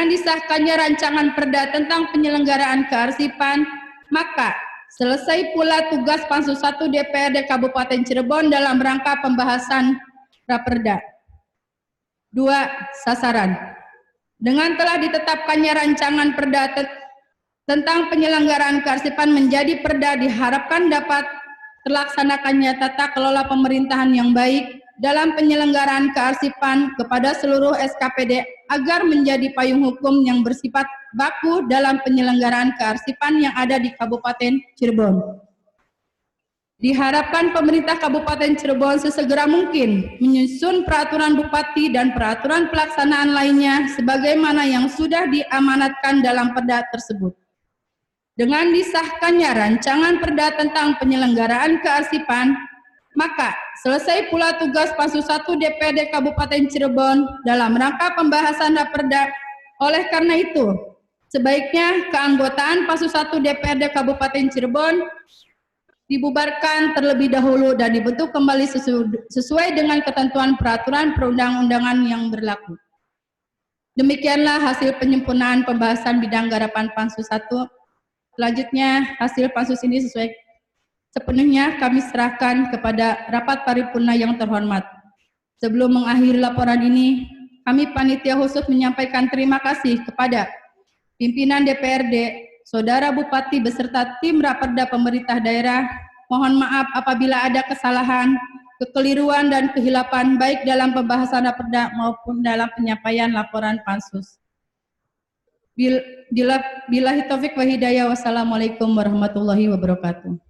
disahkannya rancangan perda tentang penyelenggaraan kearsipan, maka selesai pula tugas Pansus 1 DPRD Kabupaten Cirebon dalam rangka pembahasan Raperda. 2. Sasaran. Dengan telah ditetapkannya rancangan perda tentang penyelenggaraan kearsipan menjadi perda, diharapkan dapat terlaksanakannya tata kelola pemerintahan yang baik dalam penyelenggaraan kearsipan kepada seluruh SKPD agar menjadi payung hukum yang bersifat baku dalam penyelenggaraan kearsipan yang ada di Kabupaten Cirebon. Diharapkan pemerintah Kabupaten Cirebon sesegera mungkin menyusun peraturan bupati dan peraturan pelaksanaan lainnya sebagaimana yang sudah diamanatkan dalam perda tersebut. Dengan disahkannya rancangan perda tentang penyelenggaraan kearsipan, maka selesai pula tugas Pansus 1 DPRD Kabupaten Cirebon dalam rangka pembahasan Raperda. Oleh karena itu, sebaiknya keanggotaan Pansus 1 DPRD Kabupaten Cirebon dibubarkan terlebih dahulu dan dibentuk kembali sesuai dengan ketentuan peraturan perundang-undangan yang berlaku. Demikianlah hasil penyempurnaan pembahasan bidang garapan Pansus 1. Selanjutnya, hasil Pansus ini sepenuhnya kami serahkan kepada rapat paripurna yang terhormat. Sebelum mengakhiri laporan ini, kami panitia khusus menyampaikan terima kasih kepada pimpinan DPRD, Saudara Bupati beserta tim Raperda pemerintah daerah. Mohon maaf apabila ada kesalahan, kekeliruan dan kehilapan baik dalam pembahasan Raperda maupun dalam penyampaian laporan Pansus. Billahi taufik wa hidayah. Wassalamualaikum warahmatullahi wabarakatuh.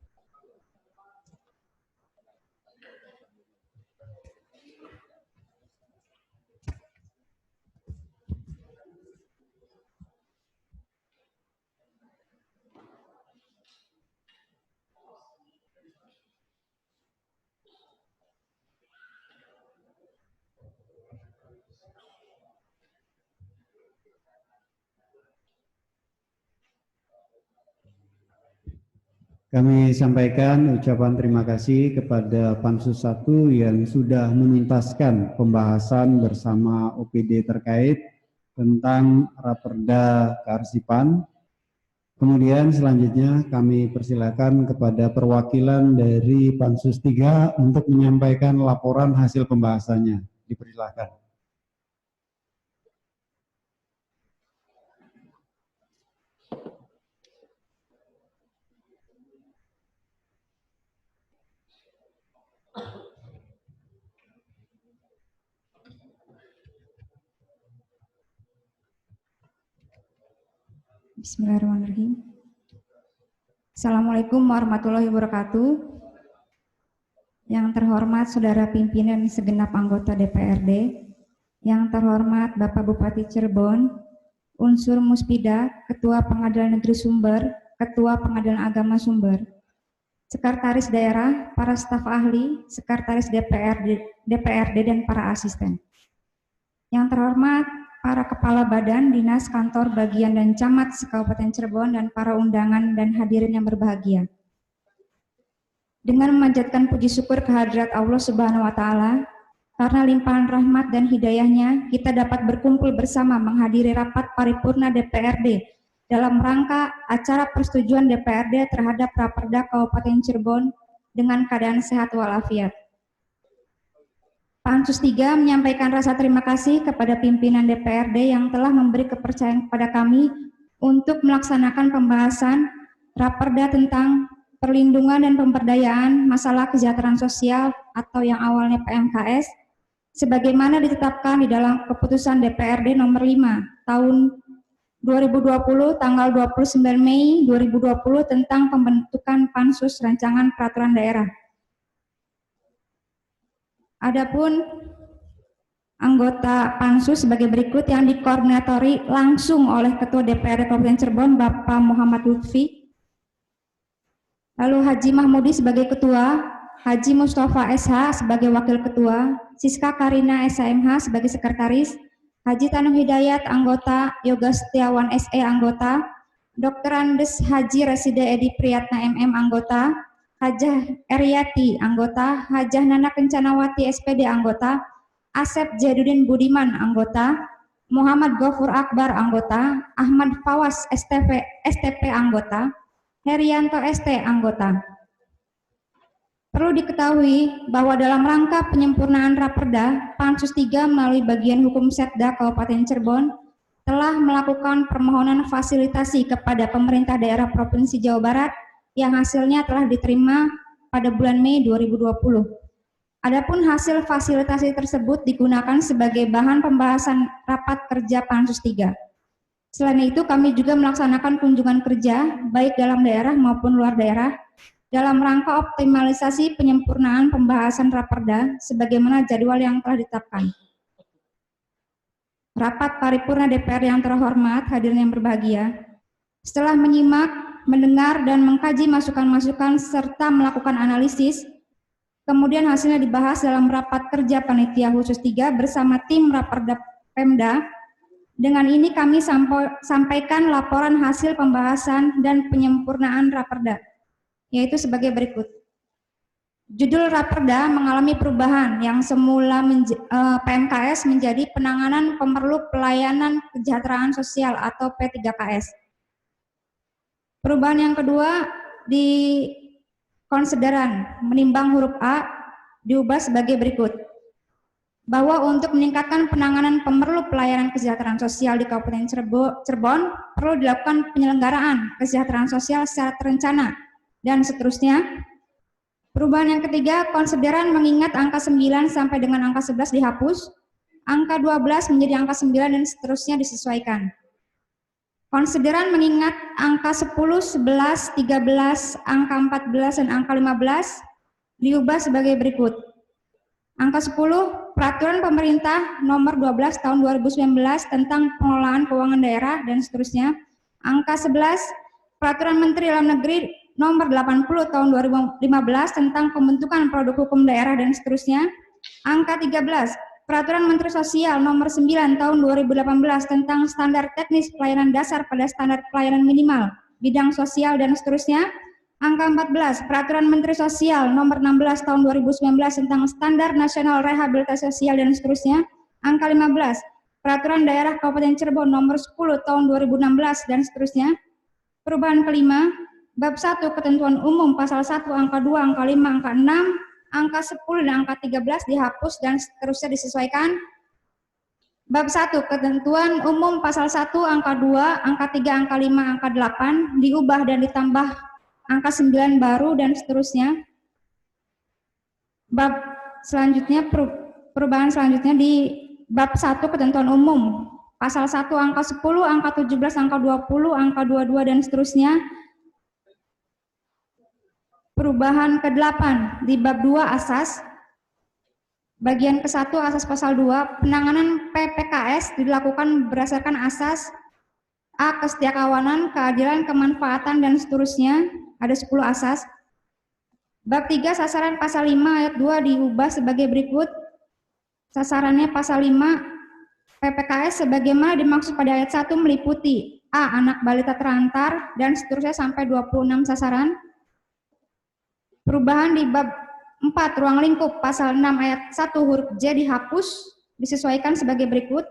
Kami sampaikan ucapan terima kasih kepada Pansus 1 yang sudah menuntaskan pembahasan bersama OPD terkait tentang Raperda Kearsipan. Kemudian selanjutnya kami persilakan kepada perwakilan dari Pansus 3 untuk menyampaikan laporan hasil pembahasannya. Dipersilakan. Bismillahirrahmanirrahim. Assalamualaikum warahmatullahi wabarakatuh. Yang terhormat Saudara Pimpinan segenap anggota DPRD, yang terhormat Bapak Bupati Cirebon, unsur Muspida, Ketua Pengadilan Negeri Sumber, Ketua Pengadilan Agama Sumber, Sekretaris Daerah, para staf ahli, Sekretaris DPRD dan para asisten. Yang terhormat para kepala badan, dinas, kantor, bagian, dan camat se-Kabupaten Cirebon, dan para undangan dan hadirin yang berbahagia. Dengan memanjatkan puji syukur kehadirat Allah Subhanahu wa Ta'ala, karena limpahan rahmat dan hidayahnya, kita dapat berkumpul bersama menghadiri rapat paripurna DPRD dalam rangka acara persetujuan DPRD terhadap Raperda Kabupaten Cirebon dengan keadaan sehat walafiat. Pansus 3 menyampaikan rasa terima kasih kepada pimpinan DPRD yang telah memberi kepercayaan kepada kami untuk melaksanakan pembahasan Raperda tentang perlindungan dan pemberdayaan masalah kesejahteraan sosial atau yang awalnya PMKS sebagaimana ditetapkan di dalam keputusan DPRD nomor 5 tahun 2020 tanggal 29 Mei 2020 tentang pembentukan Pansus Rancangan Peraturan Daerah. Adapun anggota Pansus sebagai berikut yang dikoordinatori langsung oleh Ketua DPRD Kabupaten Cirebon Bapak Muhammad Lutfi, lalu Haji Mahmudi sebagai Ketua, Haji Mustafa SH sebagai Wakil Ketua, Siska Karina SHMH sebagai Sekretaris, Haji Tanum Hidayat anggota, Yoga Setiawan SE anggota, Dr. Andes Haji Reside Edi Priyatna MM anggota, Hajah Eryati anggota, Hajah Nana Kencanawati SPD anggota, Asep Jadudin Budiman anggota, Muhammad Gofur Akbar anggota, Ahmad Fawas STP anggota, Herianto ST anggota. Perlu diketahui bahwa dalam rangka penyempurnaan Raperda, Pansus 3 melalui bagian hukum Setda Kabupaten Cirebon telah melakukan permohonan fasilitasi kepada pemerintah daerah Provinsi Jawa Barat yang hasilnya telah diterima pada bulan Mei 2020. Adapun hasil fasilitasi tersebut digunakan sebagai bahan pembahasan rapat kerja Pansus 3. Selain itu, kami juga melaksanakan kunjungan kerja baik dalam daerah maupun luar daerah dalam rangka optimalisasi penyempurnaan pembahasan Raperda sebagaimana jadwal yang telah ditetapkan. Rapat paripurna DPR yang terhormat, hadirin yang berbahagia, setelah menyimak, mendengar, dan mengkaji masukan-masukan serta melakukan analisis, kemudian hasilnya dibahas dalam rapat kerja Panitia Khusus 3 bersama tim Raperda Pemda. Dengan ini kami sampaikan laporan hasil pembahasan dan penyempurnaan Raperda, yaitu sebagai berikut. Judul Raperda mengalami perubahan yang semula PMKS menjadi Penanganan Pemerlu Pelayanan Kesejahteraan Sosial atau P3KS. Perubahan yang kedua di konsideran menimbang huruf A diubah sebagai berikut. Bahwa untuk meningkatkan penanganan pemerlu pelayanan kesejahteraan sosial di Kabupaten Cirebon perlu dilakukan penyelenggaraan kesejahteraan sosial secara terencana dan seterusnya. Perubahan yang ketiga, konsideran mengingat angka 9 sampai dengan angka 11 dihapus, angka 12 menjadi angka 9 dan seterusnya disesuaikan. Konsideran mengingat angka 10, 11, 13, angka 14 dan angka 15 diubah sebagai berikut. Angka 10, Peraturan Pemerintah Nomor 12 Tahun 2019 tentang Pengelolaan Keuangan Daerah dan seterusnya. Angka 11, Peraturan Menteri Dalam Negeri Nomor 80 Tahun 2015 tentang Pembentukan Produk Hukum Daerah dan seterusnya. Angka 13, Peraturan Menteri Sosial Nomor 9 Tahun 2018 tentang Standar Teknis Pelayanan Dasar pada Standar Pelayanan Minimal Bidang Sosial dan seterusnya. Angka 14, Peraturan Menteri Sosial Nomor 16 Tahun 2019 tentang Standar Nasional Rehabilitasi Sosial dan seterusnya. Angka 15, Peraturan Daerah Kabupaten Cirebon Nomor 10 Tahun 2016 dan seterusnya. Perubahan kelima, Bab 1 Ketentuan Umum Pasal 1 Angka 2, Angka 5, Angka 6, Angka 10 dan Angka 13 dihapus dan seterusnya disesuaikan. Bab 1 Ketentuan Umum Pasal 1 Angka 2, Angka 3, Angka 5, Angka 8 diubah dan ditambah angka 9 baru dan seterusnya. Bab selanjutnya, perubahan selanjutnya di bab 1 Ketentuan Umum Pasal 1 angka 10, angka 17, angka 20, angka 22 dan seterusnya. Perubahan ke-8 di bab 2 Asas bagian ke-1 Asas Pasal 2, penanganan PPKS dilakukan berdasarkan asas A. Kesetiakawanan, keadilan, kemanfaatan dan seterusnya. Ada 10 asas. Bab 3 sasaran pasal 5 ayat 2 diubah sebagai berikut. Sasarannya pasal 5 PPKS sebagaimana dimaksud pada ayat 1 meliputi A. Anak balita terantar dan seterusnya sampai 26 sasaran. Perubahan di bab 4 ruang lingkup pasal 6 ayat 1 huruf J dihapus disesuaikan sebagai berikut.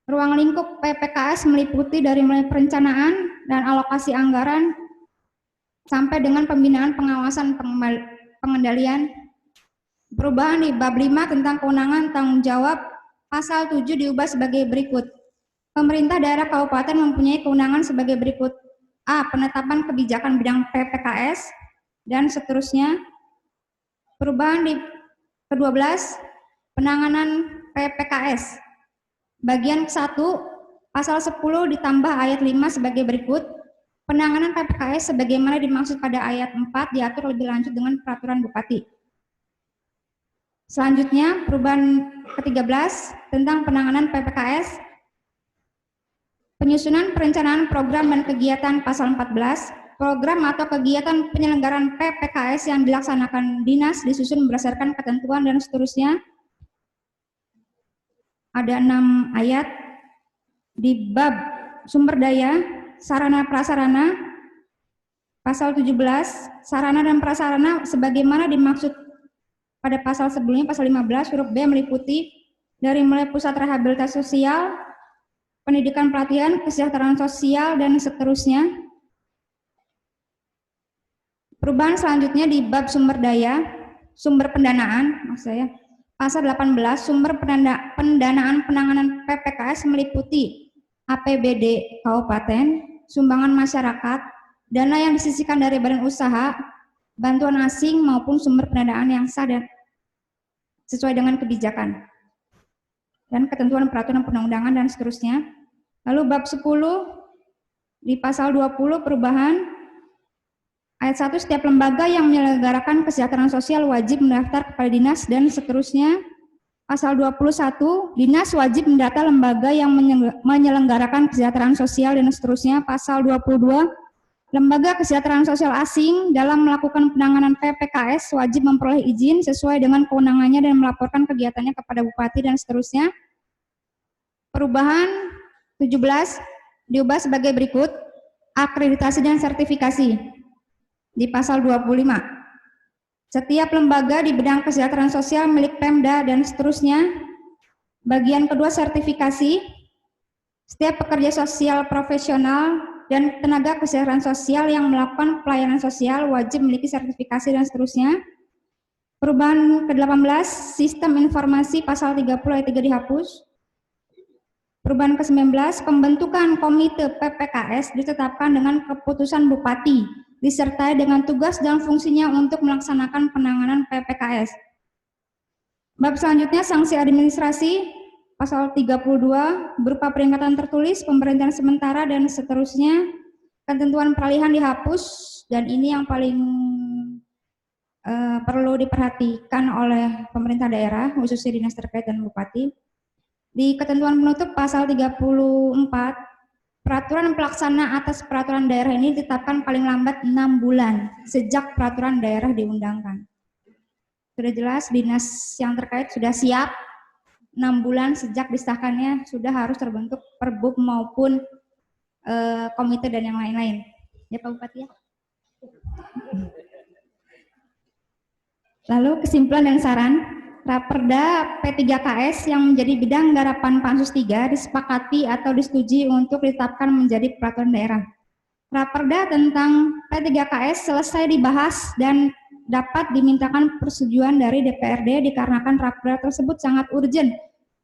Ruang lingkup PPKS meliputi dari mulai perencanaan dan alokasi anggaran sampai dengan pembinaan, pengawasan, pengendalian. Perubahan di bab 5 tentang kewenangan tanggung jawab pasal 7 diubah sebagai berikut. Pemerintah daerah kabupaten mempunyai kewenangan sebagai berikut. A. Penetapan kebijakan bidang PPKS dan seterusnya. Perubahan di ke-12 penanganan PPKS. Bagian 1, pasal 10 ditambah ayat 5 sebagai berikut. Penanganan PPKS sebagaimana dimaksud pada ayat 4 diatur lebih lanjut dengan peraturan Bupati. Selanjutnya, perubahan ke-13 tentang penanganan PPKS. Penyusunan perencanaan program dan kegiatan pasal 14. Program atau kegiatan penyelenggaraan PPKS yang dilaksanakan dinas disusun berdasarkan ketentuan dan seterusnya. Ada 6 ayat. Di bab sumber daya, sarana prasarana, pasal 17, sarana dan prasarana sebagaimana dimaksud pada pasal sebelumnya, pasal 15, huruf B meliputi dari mulai pusat rehabilitasi sosial, pendidikan pelatihan, kesejahteraan sosial, dan seterusnya. Perubahan selanjutnya di bab sumber daya, sumber pendanaan, maksud saya, pasal 18, sumber pendanaan penanganan PPKS meliputi APBD Kabupaten, sumbangan masyarakat, dana yang disisihkan dari badan usaha, bantuan asing maupun sumber pendanaan yang sah dan sesuai dengan kebijakan dan ketentuan peraturan perundang-undangan dan seterusnya. Lalu bab 10 di pasal 20 perubahan ayat 1, setiap lembaga yang menyelenggarakan kesejahteraan sosial wajib mendaftar kepada dinas dan seterusnya. Pasal 21, dinas wajib mendata lembaga yang menyelenggarakan kesejahteraan sosial dan seterusnya. Pasal 22, lembaga kesejahteraan sosial asing dalam melakukan penanganan PPKS wajib memperoleh izin sesuai dengan kewenangannya dan melaporkan kegiatannya kepada bupati dan seterusnya. Perubahan 17 diubah sebagai berikut, akreditasi dan sertifikasi. Di pasal 25, setiap lembaga di bidang kesejahteraan sosial milik Pemda dan seterusnya. Bagian kedua, sertifikasi. Setiap pekerja sosial profesional dan tenaga kesejahteraan sosial yang melakukan pelayanan sosial wajib memiliki sertifikasi dan seterusnya. Perubahan ke-18, sistem informasi pasal 30 ayat 3 dihapus. Perubahan ke-19, pembentukan komite PPKS ditetapkan dengan keputusan Bupati, disertai dengan tugas dan fungsinya untuk melaksanakan penanganan PPKS. Bab selanjutnya, sanksi administrasi, pasal 32, berupa peringatan tertulis, pemberhentian sementara, dan seterusnya. Ketentuan peralihan dihapus, dan ini yang paling perlu diperhatikan oleh pemerintah daerah, khususnya dinas terkait dan bupati. Di ketentuan penutup pasal 34, peraturan pelaksana atas peraturan daerah ini ditetapkan paling lambat 6 bulan sejak peraturan daerah diundangkan. Sudah jelas, dinas yang terkait sudah siap, 6 bulan sejak disahkannya sudah harus terbentuk perbub maupun komite dan yang lain-lain. Ya Pak Bupati ya. Lalu kesimpulan dan saran. Raperda P3KS yang menjadi bidang garapan Pansus 3 disepakati atau disetujui untuk ditetapkan menjadi peraturan daerah. Raperda tentang P3KS selesai dibahas dan dapat dimintakan persetujuan dari DPRD dikarenakan raperda tersebut sangat urgent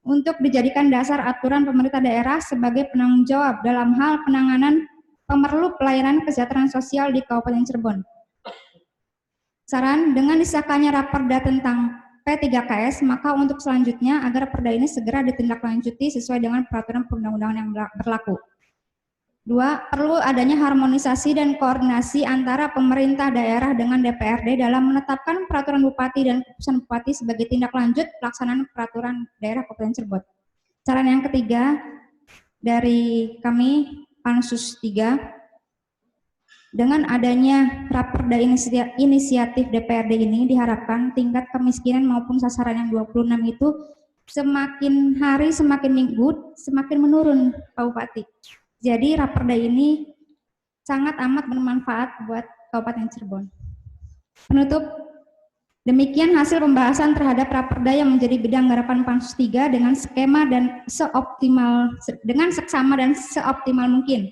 untuk dijadikan dasar aturan pemerintah daerah sebagai penanggung jawab dalam hal penanganan pemerlu pelayanan kesejahteraan sosial di Kabupaten Cirebon. Saran, dengan disahkannya raperda tentang P3KS, maka untuk selanjutnya agar perda ini segera ditindaklanjuti sesuai dengan peraturan perundang-undangan yang berlaku. 2. Perlu adanya harmonisasi dan koordinasi antara pemerintah daerah dengan DPRD dalam menetapkan peraturan bupati dan keputusan bupati sebagai tindak lanjut pelaksanaan peraturan daerah Kabupaten Cirebon. Saran yang ketiga dari kami Pansus 3, dengan adanya raperda inisiatif DPRD ini diharapkan tingkat kemiskinan maupun sasaran yang 26 itu semakin hari semakin minggu semakin menurun Pak Bupati. Jadi raperda ini sangat amat bermanfaat buat Kabupaten Cirebon. Penutup, demikian hasil pembahasan terhadap raperda yang menjadi bidang garapan Pansus 3 dengan skema dan seksama dan seoptimal mungkin.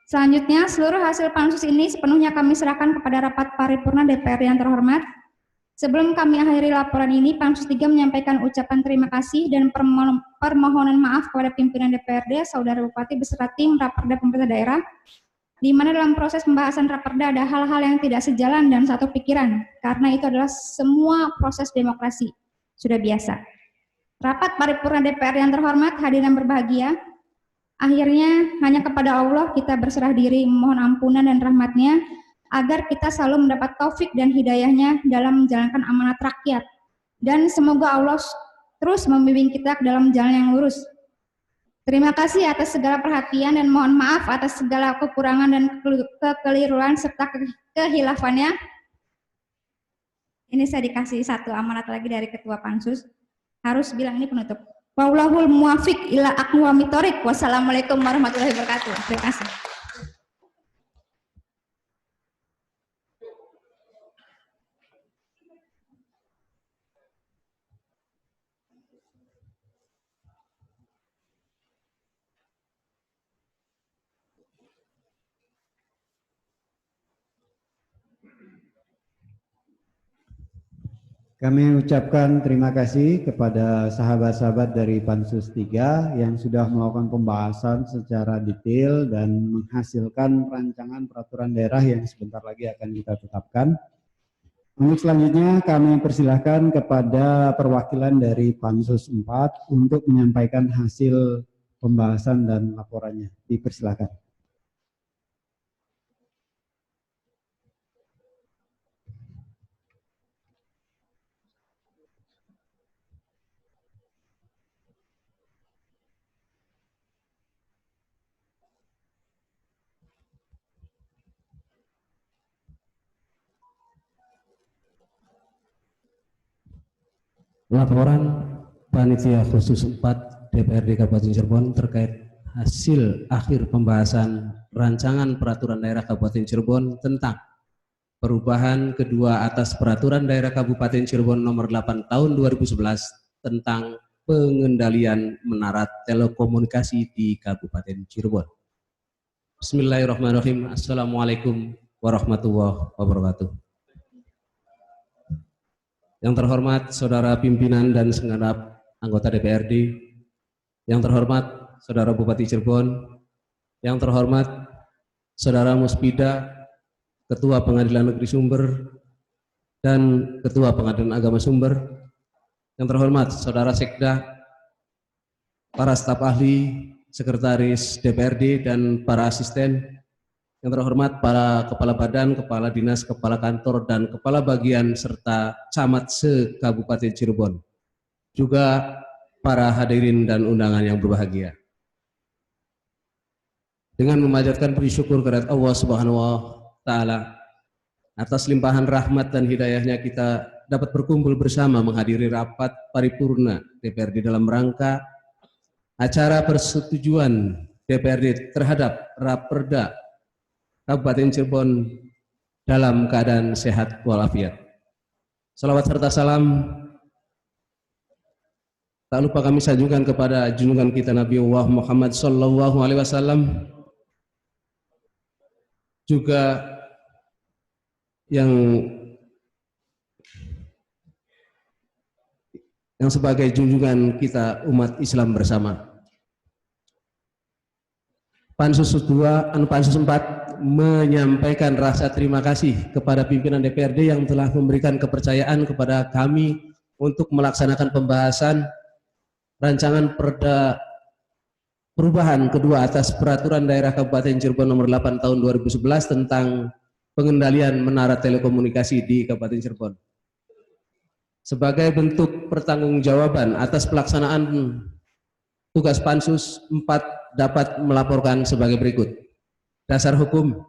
Selanjutnya, seluruh hasil pansus ini sepenuhnya kami serahkan kepada rapat paripurna DPR yang terhormat. Sebelum kami akhiri laporan ini, Pansus 3 menyampaikan ucapan terima kasih dan permohonan maaf kepada pimpinan DPRD, Saudara Bupati beserta tim Raperda pemerintah daerah, di mana dalam proses pembahasan Raperda ada hal-hal yang tidak sejalan dan satu pikiran, karena itu adalah semua proses demokrasi, sudah biasa. Rapat paripurna DPR yang terhormat, hadirin berbahagia, akhirnya hanya kepada Allah kita berserah diri memohon ampunan dan rahmatnya agar kita selalu mendapat taufik dan hidayahnya dalam menjalankan amanat rakyat. Dan semoga Allah terus membimbing kita ke dalam jalan yang lurus. Terima kasih atas segala perhatian dan mohon maaf atas segala kekurangan dan kekeliruan serta kehilafannya. Ini saya dikasih satu amanat lagi dari Ketua Pansus. Harus bilang ini penutup. Wallahul muwafiq ila aqwamit thoriq. Wassalamualaikum warahmatullahi wabarakatuh. Terima kasih. Kami ucapkan terima kasih kepada sahabat-sahabat dari Pansus 3 yang sudah melakukan pembahasan secara detail dan menghasilkan rancangan peraturan daerah yang sebentar lagi akan kita tetapkan. Untuk selanjutnya kami persilahkan kepada perwakilan dari Pansus 4 untuk menyampaikan hasil pembahasan dan laporannya. Dipersilahkan. Laporan Panitia Khusus 4 DPRD Kabupaten Cirebon terkait hasil akhir pembahasan rancangan peraturan daerah Kabupaten Cirebon tentang perubahan kedua atas peraturan daerah Kabupaten Cirebon nomor 8 tahun 2011 tentang pengendalian menara telekomunikasi di Kabupaten Cirebon. Bismillahirrahmanirrahim. Assalamualaikum warahmatullahi wabarakatuh. Yang terhormat Saudara Pimpinan dan segenap anggota DPRD, yang terhormat Saudara Bupati Cirebon, yang terhormat Saudara Muspida, Ketua Pengadilan Negeri Sumber, dan Ketua Pengadilan Agama Sumber, yang terhormat Saudara Sekda, para staf ahli, sekretaris DPRD, dan para asisten, yang terhormat para kepala badan, kepala dinas, kepala kantor, dan kepala bagian, serta camat se-Kabupaten Cirebon. Juga para hadirin dan undangan yang berbahagia. Dengan memanjatkan puji syukur kepada Allah Subhanahu wa Ta'ala atas limpahan rahmat dan hidayahnya kita dapat berkumpul bersama menghadiri rapat paripurna DPRD dalam rangka acara persetujuan DPRD terhadap Raperda Kabupaten Cirebon dalam keadaan sehat walafiat. Salawat serta salam tak lupa kami sanjungkan kepada junjungan kita Nabi Muhammad Sallallahu Alaihi Wasallam, juga yang sebagai junjungan kita umat Islam bersama. Pansus 4 menyampaikan rasa terima kasih kepada pimpinan DPRD yang telah memberikan kepercayaan kepada kami untuk melaksanakan pembahasan rancangan perda perubahan kedua atas peraturan daerah Kabupaten Cirebon nomor 8 tahun 2011 tentang pengendalian menara telekomunikasi di Kabupaten Cirebon. Sebagai bentuk pertanggungjawaban atas pelaksanaan tugas Pansus 4 dapat melaporkan sebagai berikut. Dasar hukum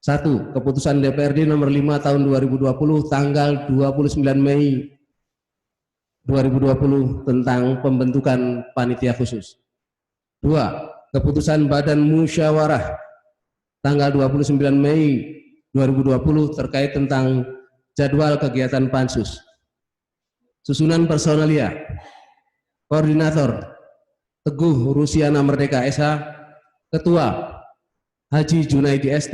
1. Keputusan DPRD nomor 5 tahun 2020 tanggal 29 Mei 2020 tentang pembentukan panitia khusus. 2. Keputusan Badan Musyawarah tanggal 29 Mei 2020 terkait tentang jadwal kegiatan Pansus. Susunan personalia. Koordinator Teguh Rusiana Merdeka SH, Ketua Haji Junaidi ST,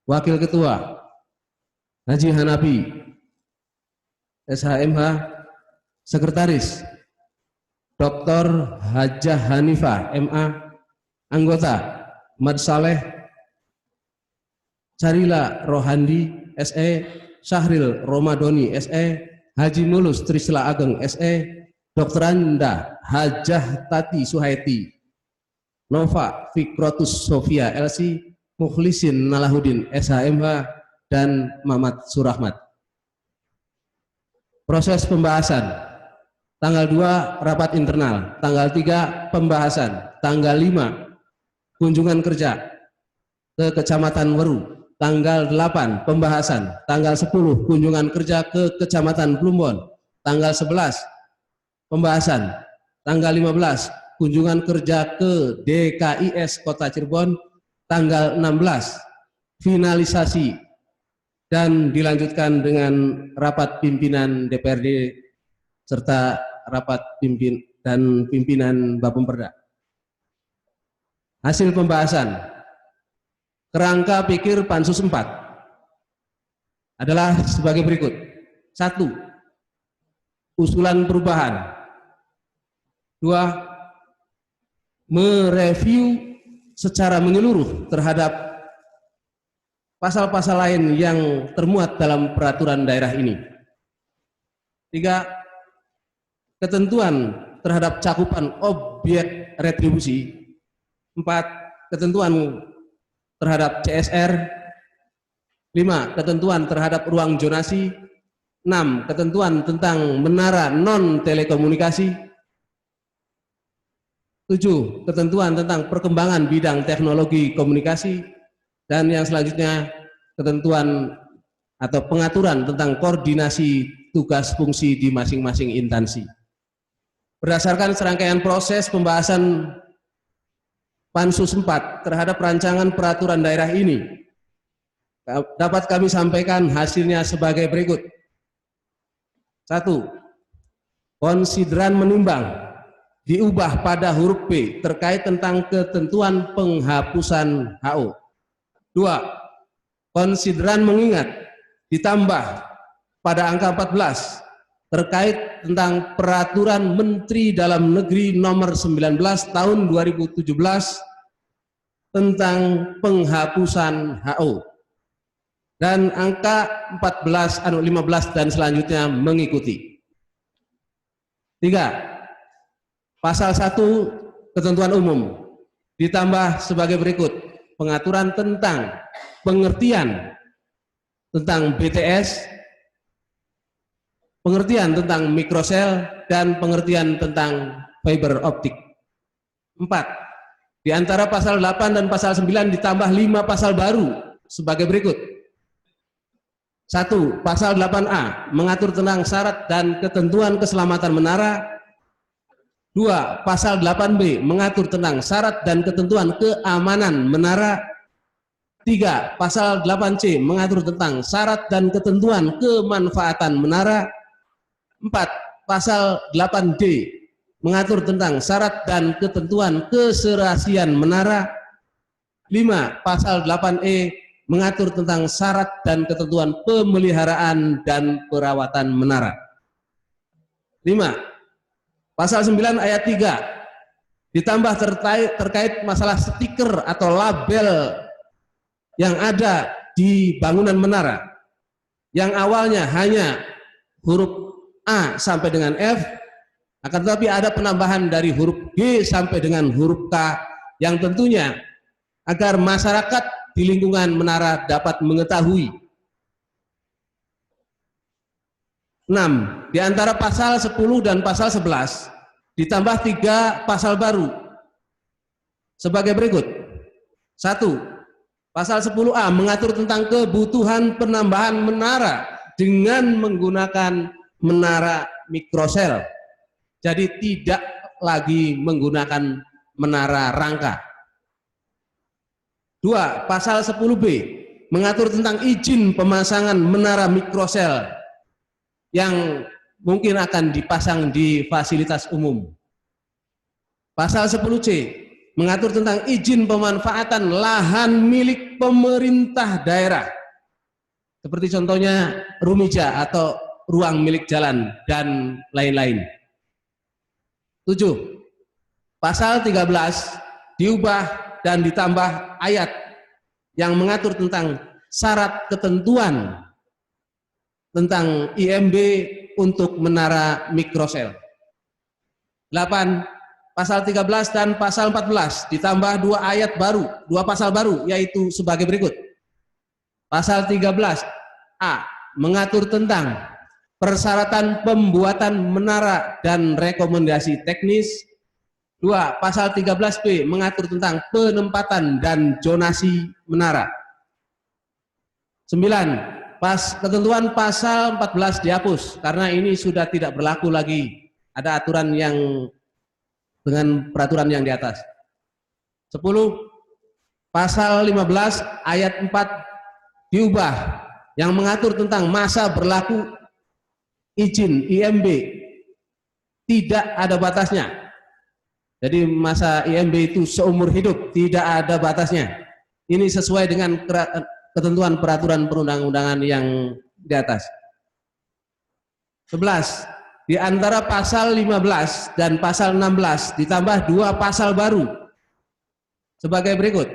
Wakil Ketua Haji Hanafi SHMH, Sekretaris Dr. Hajah Hanifah MA, Anggota Ahmad Saleh Sarila Rohandi SE, Syahril Romadoni SE, Haji Mulus Trisla Ageng SE, Dr. Anda Hajah Tati Suhaiti, Nova Fikrotus Sofia LC, Mukhlisin Nalahuddin SHMH, dan Mamat Surahmat. Proses pembahasan. Tanggal 2 rapat internal, tanggal 3 pembahasan, tanggal 5 kunjungan kerja ke Kecamatan Weru, tanggal 8 pembahasan, tanggal 10 kunjungan kerja ke Kecamatan Plumbon, tanggal 11 pembahasan, tanggal 15 kunjungan kerja ke DKIS Kota Cirebon, tanggal 16 finalisasi dan dilanjutkan dengan rapat pimpinan DPRD serta rapat pimpinan Bapemperda. Hasil pembahasan. Kerangka pikir Pansus 4 adalah sebagai berikut. 1. Usulan perubahan. 2. Mereview secara menyeluruh terhadap pasal-pasal lain yang termuat dalam peraturan daerah ini. 3. Ketentuan terhadap cakupan objek retribusi. 4. Ketentuan terhadap CSR. 5. Ketentuan terhadap ruang zonasi. 6. Ketentuan tentang menara non-telekomunikasi. 7. Ketentuan tentang perkembangan bidang teknologi komunikasi. Dan yang selanjutnya, ketentuan atau pengaturan tentang koordinasi tugas fungsi di masing-masing instansi. Berdasarkan serangkaian proses pembahasan Pansus 4 terhadap rancangan peraturan daerah ini, dapat kami sampaikan hasilnya sebagai berikut. 1. Konsideran menimbang diubah pada huruf B terkait tentang ketentuan penghapusan HO. 2. Konsideran mengingat ditambah pada angka 14 terkait tentang Peraturan Menteri Dalam Negeri Nomor 19 Tahun 2017 tentang penghapusan HO, dan angka 15 dan selanjutnya mengikuti. 3. Pasal 1 Ketentuan Umum ditambah sebagai berikut. Pengaturan tentang pengertian tentang BTS, pengertian tentang mikrosel, dan pengertian tentang fiber optik. 4. Di antara pasal 8 dan pasal 9 ditambah 5 pasal baru sebagai berikut. 1. Pasal 8A mengatur tentang syarat dan ketentuan keselamatan menara. 2. Pasal 8B mengatur tentang syarat dan ketentuan keamanan menara. 3. Pasal 8C mengatur tentang syarat dan ketentuan kemanfaatan menara. 4. Pasal 8D mengatur tentang syarat dan ketentuan keserasian menara. 5. Pasal 8E mengatur tentang syarat dan ketentuan pemeliharaan dan perawatan menara. 5. Pasal 9 ayat 3 ditambah terkait masalah stiker atau label yang ada di bangunan menara, yang awalnya hanya huruf A sampai dengan F, akan tetapi ada penambahan dari huruf G sampai dengan huruf K, yang tentunya agar masyarakat di lingkungan menara dapat mengetahui. 6. Di antara pasal 10 dan pasal 11 ditambah 3 pasal baru sebagai berikut. 1. Pasal 10A mengatur tentang kebutuhan penambahan menara dengan menggunakan menara mikrosel. Jadi tidak lagi menggunakan menara rangka. 2. Pasal 10B mengatur tentang izin pemasangan menara mikrosel yang mungkin akan dipasang di fasilitas umum. Pasal 10C mengatur tentang izin pemanfaatan lahan milik pemerintah daerah, seperti contohnya rumija atau ruang milik jalan dan lain-lain. 7. Pasal 13 diubah dan ditambah ayat yang mengatur tentang syarat ketentuan tentang IMB untuk menara mikrosel. 8, pasal 13 dan pasal 14 ditambah 2 ayat baru, 2 pasal baru, yaitu sebagai berikut. Pasal 13A mengatur tentang persyaratan pembuatan menara dan rekomendasi teknis. 2. Pasal 13B mengatur tentang penempatan dan zonasi menara. 9. Ketentuan pasal 14 dihapus karena ini sudah tidak berlaku lagi. Ada aturan yang dengan peraturan yang di atas. 10. Pasal 15 ayat 4 diubah yang mengatur tentang masa berlaku izin IMB tidak ada batasnya. Jadi masa IMB itu seumur hidup, tidak ada batasnya. Ini sesuai dengan ketentuan peraturan perundang-undangan yang di atas. 11. Di antara pasal 15 dan pasal 16 ditambah 2 pasal baru sebagai berikut.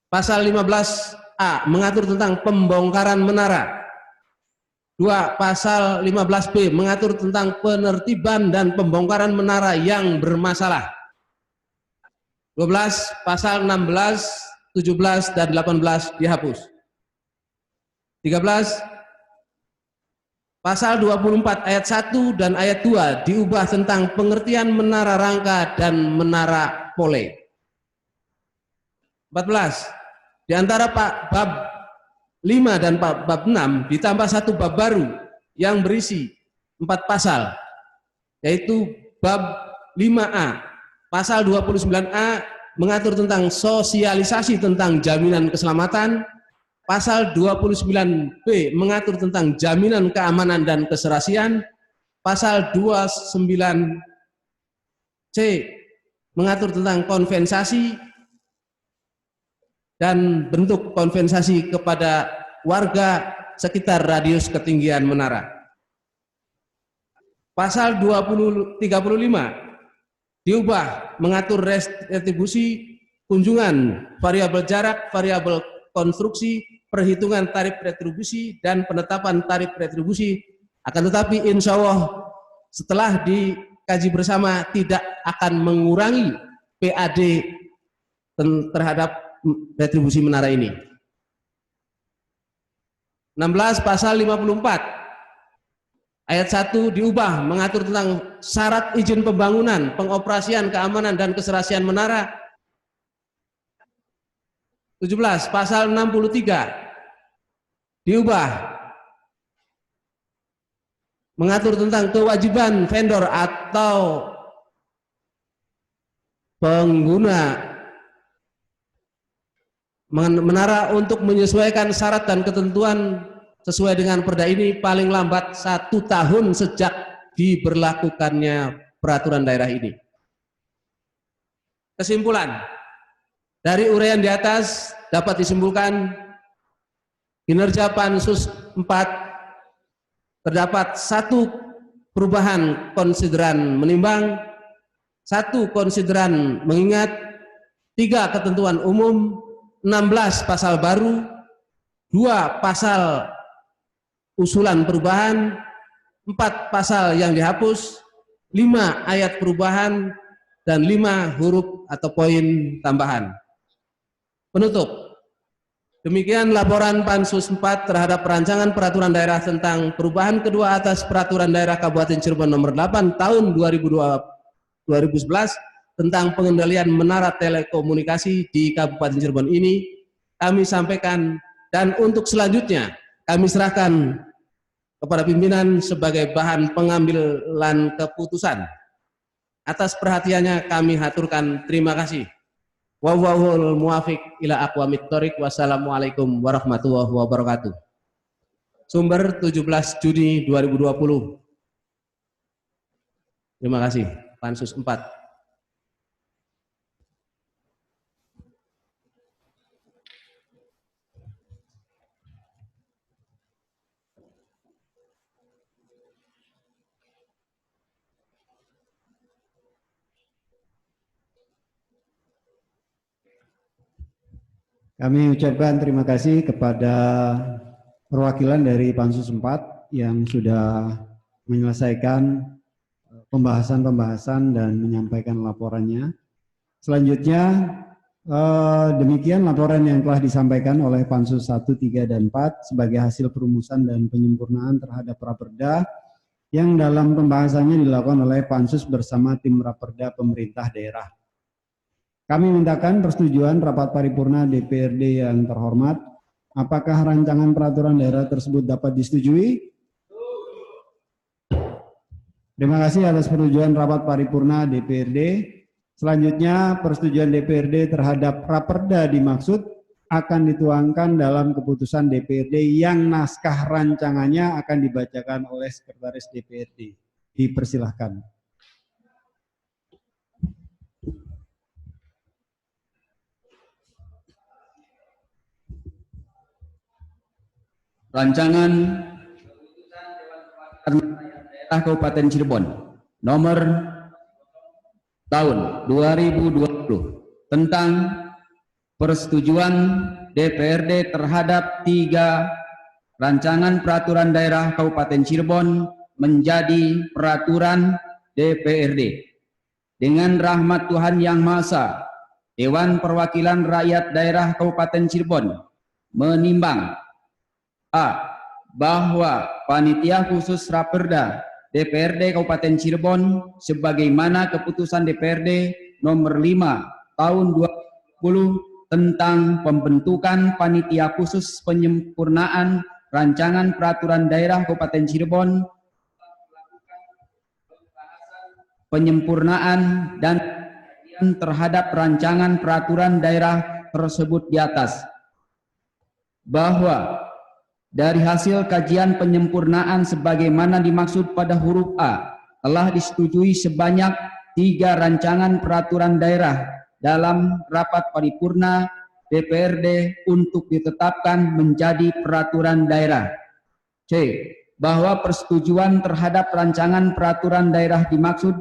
Pasal 15A mengatur tentang pembongkaran menara. 2. Pasal 15B mengatur tentang penertiban dan pembongkaran menara yang bermasalah. 12. Pasal 16, 17, dan 18 dihapus. 13. Pasal 24 ayat 1 dan ayat 2 diubah tentang pengertian menara rangka dan menara pole. 14. Di antara bab 5 dan bab 6 ditambah 1 bab baru yang berisi 4 pasal, yaitu bab 5A. Pasal 29A mengatur tentang sosialisasi tentang jaminan keselamatan. Pasal 29B mengatur tentang jaminan keamanan dan keserasian. Pasal 29C mengatur tentang kompensasi dan bentuk kompensasi kepada warga sekitar radius ketinggian menara. Pasal 35 diubah mengatur retribusi kunjungan, variabel jarak, variabel konstruksi, perhitungan tarif retribusi, dan penetapan tarif retribusi. Akan tetapi insya Allah setelah dikaji bersama tidak akan mengurangi PAD terhadap retribusi menara ini. 16. Pasal 54 ayat 1 diubah mengatur tentang syarat izin pembangunan, pengoperasian, keamanan, dan keserasian menara. 17. Pasal 63 diubah mengatur tentang kewajiban vendor atau pengguna menara untuk menyesuaikan syarat dan ketentuan sesuai dengan perda ini paling lambat 1 tahun sejak diberlakukannya peraturan daerah ini. Kesimpulan dari uraian di atas dapat disimpulkan kinerja Pansus 4 terdapat 1 perubahan konsideran menimbang, 1 konsideran mengingat, 3 ketentuan umum, 16 pasal baru, 2 pasal usulan perubahan, 4 pasal yang dihapus, 5 ayat perubahan, dan 5 huruf atau poin tambahan. Penutup. Demikian laporan Pansus 4 terhadap perancangan peraturan daerah tentang perubahan kedua atas peraturan daerah Kabupaten Cirebon nomor 8 tahun 2011 tentang pengendalian menara telekomunikasi di Kabupaten Cirebon ini kami sampaikan, dan untuk selanjutnya kami serahkan kepada pimpinan sebagai bahan pengambilan keputusan. Atas perhatiannya kami haturkan terima kasih. Wallahul muwafiq ila aqwamit thoriq. Wassalamualaikum warahmatullahi wabarakatuh. Sumber 17 Juni 2020. Terima kasih. Pansus 4. Kami ucapkan terima kasih kepada perwakilan dari Pansus 4 yang sudah menyelesaikan pembahasan dan menyampaikan laporannya. Selanjutnya, demikian laporan yang telah disampaikan oleh Pansus 1, 3, dan 4 sebagai hasil perumusan dan penyempurnaan terhadap Raperda yang dalam pembahasannya dilakukan oleh Pansus bersama tim Raperda pemerintah daerah. Kami mintakan persetujuan rapat paripurna DPRD yang terhormat. Apakah rancangan peraturan daerah tersebut dapat disetujui? Terima kasih atas persetujuan rapat paripurna DPRD. Selanjutnya, persetujuan DPRD terhadap Raperda dimaksud akan dituangkan dalam keputusan DPRD yang naskah rancangannya akan dibacakan oleh Sekretaris DPRD. Dipersilahkan. Rancangan Daerah Kabupaten Cirebon nomor tahun 2020 tentang persetujuan DPRD terhadap 3 rancangan peraturan daerah Kabupaten Cirebon menjadi peraturan DPRD. Dengan rahmat Tuhan Yang Maha Esa, Dewan Perwakilan Rakyat Daerah Kabupaten Cirebon menimbang A. Bahwa Panitia Khusus Raperda DPRD Kabupaten Cirebon sebagaimana keputusan DPRD nomor 5 tahun 2020 tentang pembentukan Panitia Khusus penyempurnaan rancangan peraturan daerah Kabupaten Cirebon, penyempurnaan dan terhadap rancangan peraturan daerah tersebut di atas, bahwa dari hasil kajian penyempurnaan sebagaimana dimaksud pada huruf A telah disetujui sebanyak 3 rancangan peraturan daerah dalam rapat paripurna DPRD untuk ditetapkan menjadi peraturan daerah. C. Bahwa persetujuan terhadap rancangan peraturan daerah dimaksud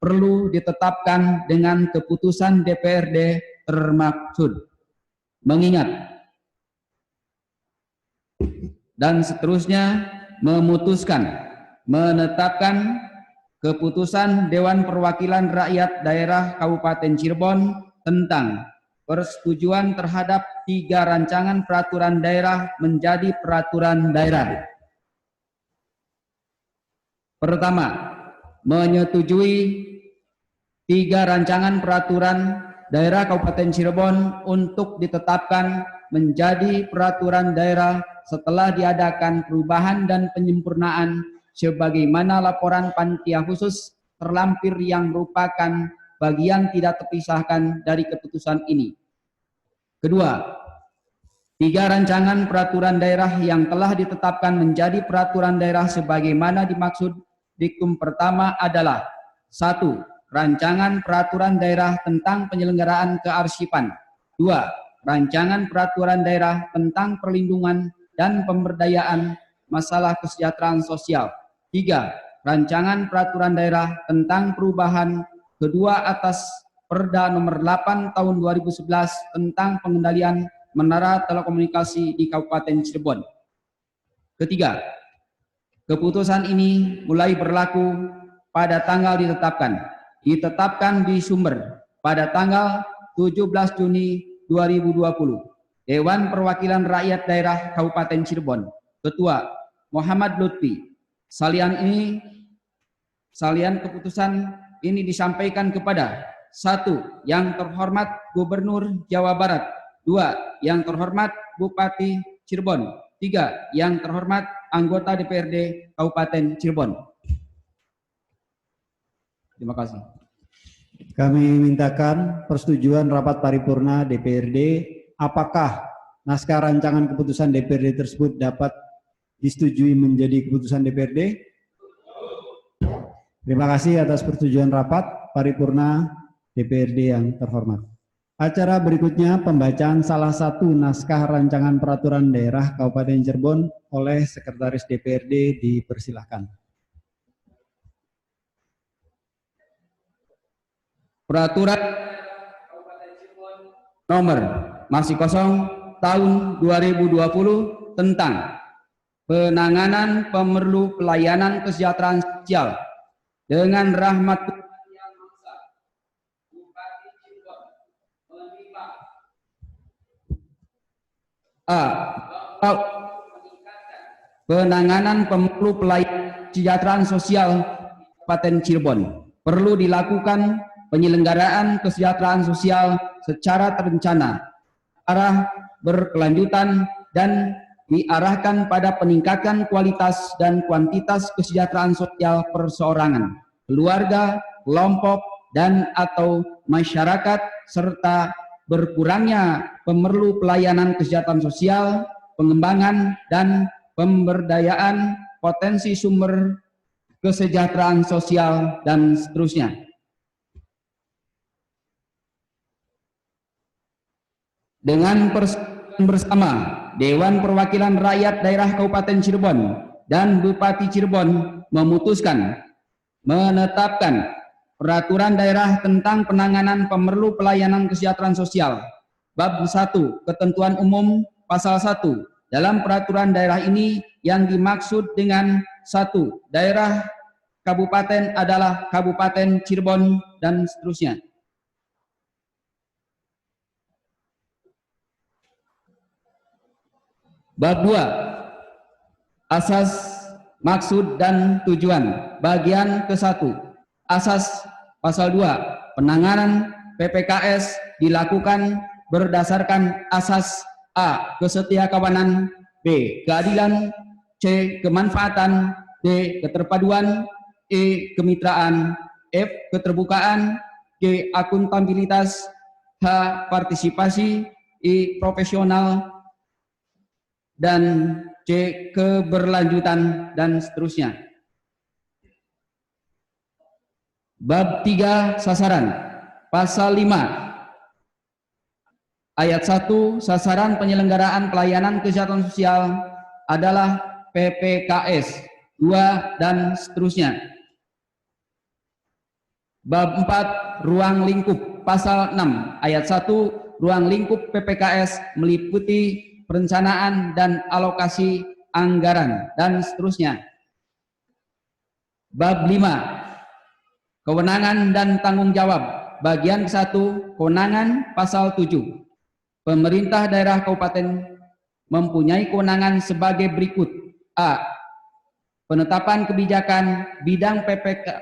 perlu ditetapkan dengan keputusan DPRD termaksud. Mengingat dan seterusnya memutuskan menetapkan keputusan Dewan Perwakilan Rakyat Daerah Kabupaten Cirebon tentang persetujuan terhadap 3 rancangan peraturan daerah menjadi peraturan daerah. Pertama, menyetujui 3 rancangan peraturan daerah Kabupaten Cirebon untuk ditetapkan menjadi peraturan daerah setelah diadakan perubahan dan penyempurnaan sebagaimana laporan panitia khusus terlampir yang merupakan bagian tidak terpisahkan dari keputusan ini. Kedua, 3 rancangan peraturan daerah yang telah ditetapkan menjadi peraturan daerah sebagaimana dimaksud diktum pertama adalah 1. Rancangan peraturan daerah tentang penyelenggaraan kearsipan. 2. Rancangan peraturan daerah tentang perlindungan dan pemberdayaan masalah kesejahteraan sosial. 3. Rancangan peraturan daerah tentang perubahan kedua atas Perda nomor 8 tahun 2011 tentang pengendalian menara telekomunikasi di Kabupaten Cirebon. Ketiga, keputusan ini mulai berlaku pada tanggal ditetapkan di sumber pada tanggal 17 Juni 2020. Dewan Perwakilan Rakyat Daerah Kabupaten Cirebon, Ketua Muhammad Lutfi. Salian keputusan ini disampaikan kepada 1. Yang terhormat Gubernur Jawa Barat. 2. Yang terhormat Bupati Cirebon. 3. Yang terhormat anggota DPRD Kabupaten Cirebon. Terima kasih. Kami mintakan persetujuan rapat paripurna DPRD. Apakah naskah rancangan keputusan DPRD tersebut dapat disetujui menjadi keputusan DPRD? Terima kasih atas persetujuan rapat paripurna DPRD yang terhormat. Acara berikutnya pembacaan salah satu naskah rancangan peraturan daerah Kabupaten Cirebon oleh Sekretaris DPRD, dipersilahkan. Peraturan nomor masih kosong tahun 2020 tentang penanganan pemerlu pelayanan kesejahteraan sosial dengan rahmat Tuhan Yang Maha Esa, Bupati Cirebon menerima A. Penanganan pemerlu pelayanan kesejahteraan sosial Kabupaten Cirebon. Perlu dilakukan penyelenggaraan kesejahteraan sosial secara terencana, arah berkelanjutan, dan diarahkan pada peningkatan kualitas dan kuantitas kesejahteraan sosial perseorangan, keluarga, kelompok, dan atau masyarakat, serta berkurangnya pemerlu pelayanan kesejahteraan sosial, pengembangan dan pemberdayaan potensi sumber kesejahteraan sosial, dan seterusnya. Dengan persetujuan bersama Dewan Perwakilan Rakyat Daerah Kabupaten Cirebon dan Bupati Cirebon memutuskan menetapkan Peraturan Daerah tentang Penanganan Pemerlu Pelayanan Kesejahteraan Sosial. Bab 1, Ketentuan Umum, Pasal 1. Dalam peraturan daerah ini yang dimaksud dengan 1. Daerah kabupaten adalah Kabupaten Cirebon, dan seterusnya. Bab 2. Asas, maksud, dan tujuan. Bagian ke-1. Asas pasal 2. Penanganan PPKS dilakukan berdasarkan asas A. Kesetiakawanan, B. Keadilan, C. Kemanfaatan, D. Keterpaduan, E. Kemitraan, F. Keterbukaan, G. Akuntabilitas, H. Partisipasi, I. Profesional, dan C. Keberlanjutan, dan seterusnya. Bab 3, Sasaran. Pasal 5 Ayat 1, sasaran penyelenggaraan pelayanan kesehatan sosial adalah PPKS. 2, dan seterusnya. Bab 4, ruang lingkup. Pasal 6, ayat 1, ruang lingkup PPKS meliputi perencanaan dan alokasi anggaran, dan seterusnya. Bab 5, kewenangan dan tanggung jawab. Bagian 1, kewenangan. Pasal 7. Pemerintah daerah kabupaten mempunyai kewenangan sebagai berikut. A. Penetapan kebijakan bidang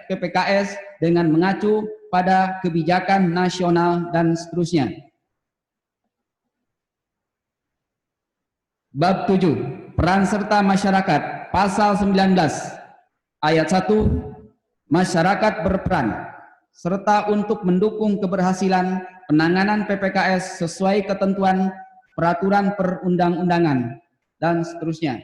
PPKS dengan mengacu pada kebijakan nasional, dan seterusnya. Bab 7. Peran serta masyarakat. Pasal 19. Ayat 1. Masyarakat berperan serta untuk mendukung keberhasilan penanganan PPKS sesuai ketentuan peraturan perundang-undangan, dan seterusnya.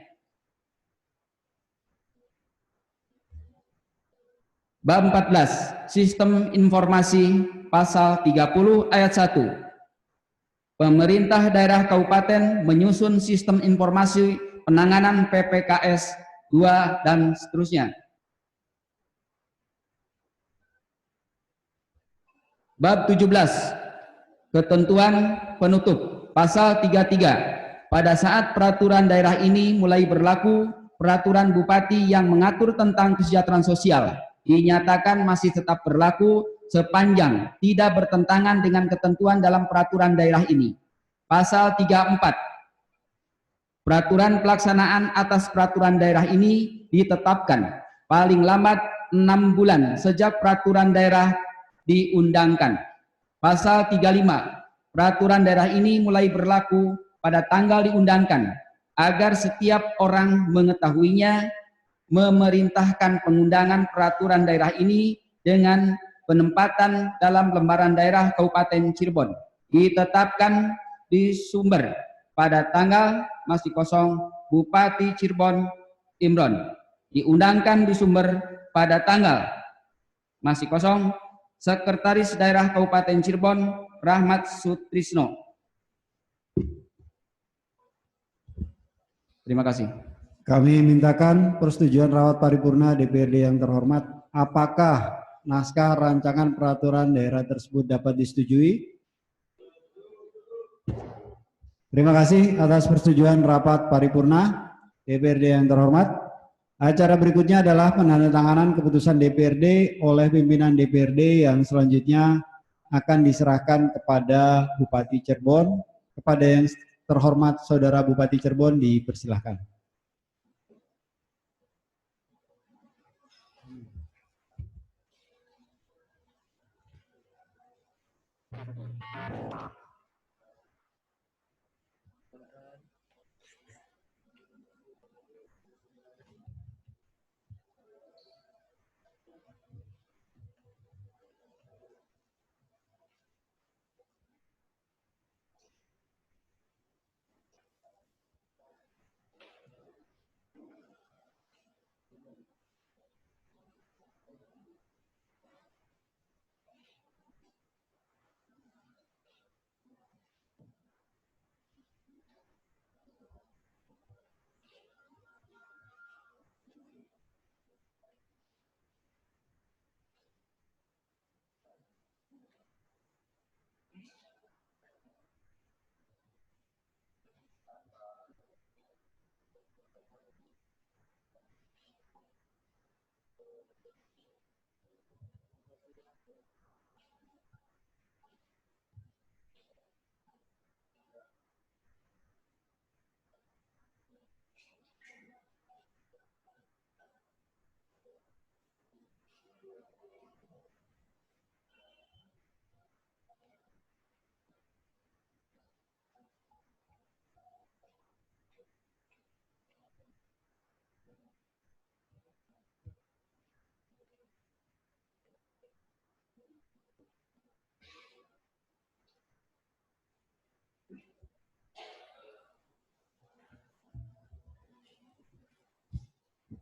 Bab 14. Sistem informasi. Pasal 30 ayat 1. Pemerintah daerah kabupaten menyusun sistem informasi penanganan PPKS 2, dan seterusnya. Bab 17. Ketentuan penutup. Pasal 33. Pada saat peraturan daerah ini mulai berlaku, peraturan bupati yang mengatur tentang kesejahteraan sosial dinyatakan masih tetap berlaku sepanjang tidak bertentangan dengan ketentuan dalam peraturan daerah ini. Pasal 34. Peraturan pelaksanaan atas peraturan daerah ini ditetapkan paling lambat 6 bulan sejak peraturan daerah diundangkan. Pasal 35. Peraturan daerah ini mulai berlaku pada tanggal diundangkan, agar setiap orang mengetahuinya. Memerintahkan pengundangan peraturan daerah ini dengan penempatan dalam lembaran daerah Kabupaten Cirebon ditetapkan di sumber pada tanggal masih kosong Bupati Cirebon Imron, diundangkan di sumber pada tanggal masih kosong Sekretaris Daerah Kabupaten Cirebon Rahmat Sutrisno. Terima kasih. Kami mintakan persetujuan rapat paripurna DPRD yang terhormat. Apakah naskah rancangan peraturan daerah tersebut dapat disetujui? Terima kasih atas persetujuan rapat paripurna DPRD yang terhormat. Acara berikutnya adalah penandatanganan keputusan DPRD oleh pimpinan DPRD yang selanjutnya akan diserahkan kepada Bupati Cirebon. Kepada yang terhormat Saudara Bupati Cirebon dipersilahkan.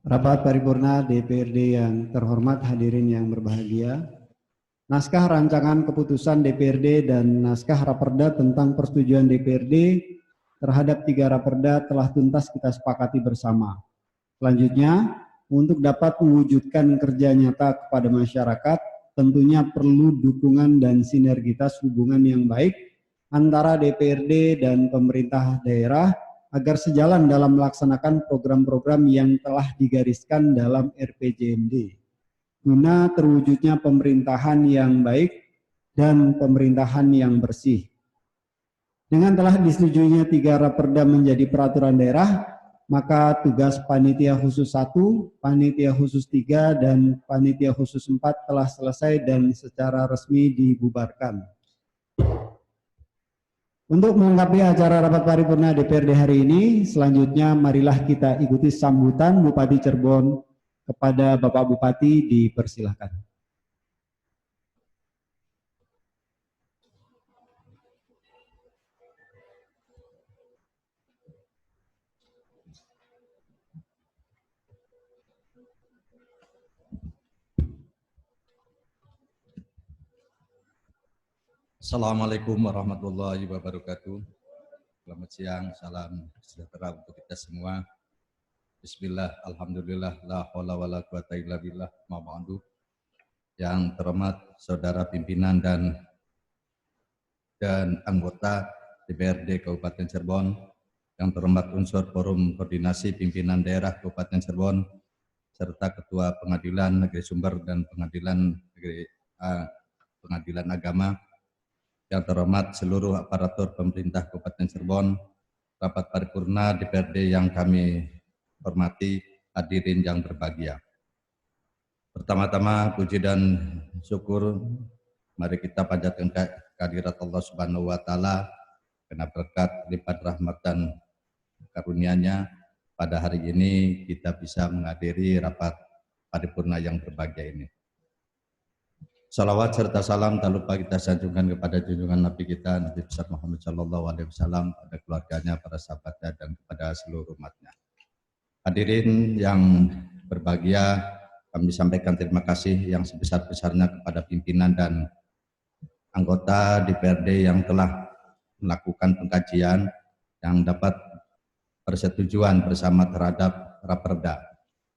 Rapat paripurna DPRD yang terhormat, hadirin yang berbahagia. Naskah rancangan keputusan DPRD dan naskah raperda tentang persetujuan DPRD terhadap 3 raperda telah tuntas kita sepakati bersama. Selanjutnya, untuk dapat mewujudkan kerja nyata kepada masyarakat, tentunya perlu dukungan dan sinergitas hubungan yang baik antara DPRD dan pemerintah daerah agar sejalan dalam melaksanakan program-program yang telah digariskan dalam RPJMD, guna terwujudnya pemerintahan yang baik dan pemerintahan yang bersih. Dengan telah disetujuinya 3 raperda menjadi peraturan daerah, maka tugas Panitia Khusus 1, Panitia Khusus 3, dan Panitia Khusus 4 telah selesai dan secara resmi dibubarkan. Untuk melengkapi acara rapat paripurna DPRD hari ini, selanjutnya marilah kita ikuti sambutan Bupati Cirebon kepada Bapak Bupati, dipersilahkan. Assalamualaikum warahmatullahi wabarakatuh. Selamat siang, salam sejahtera untuk kita semua. Bismillah, alhamdulillah, la haula wala quwata illa billah, ma ba'du. Yang terhormat saudara pimpinan dan anggota DPRD Kabupaten Cirebon, yang terhormat unsur forum koordinasi pimpinan daerah Kabupaten Cirebon, serta Ketua Pengadilan Negeri Sumber dan Pengadilan Agama, yang terhormat seluruh aparatur pemerintah Kabupaten Cirebon, rapat paripurna DPRD yang kami hormati, hadirin yang berbahagia. Pertama-tama puji dan syukur mari kita panjatkan kehadirat Allah Subhanahu wa taala karena berkat lipat rahmat dan karunia-Nya pada hari ini kita bisa menghadiri rapat paripurna yang berbahagia ini. Salawat serta salam tak lupa kita sanjungkan kepada junjungan Nabi kita, Nabi besar Muhammad SAW, pada keluarganya, para sahabatnya, dan kepada seluruh umatnya. Hadirin yang berbahagia, kami sampaikan terima kasih yang sebesar-besarnya kepada pimpinan dan anggota DPRD yang telah melakukan pengkajian yang dapat persetujuan bersama terhadap raperda.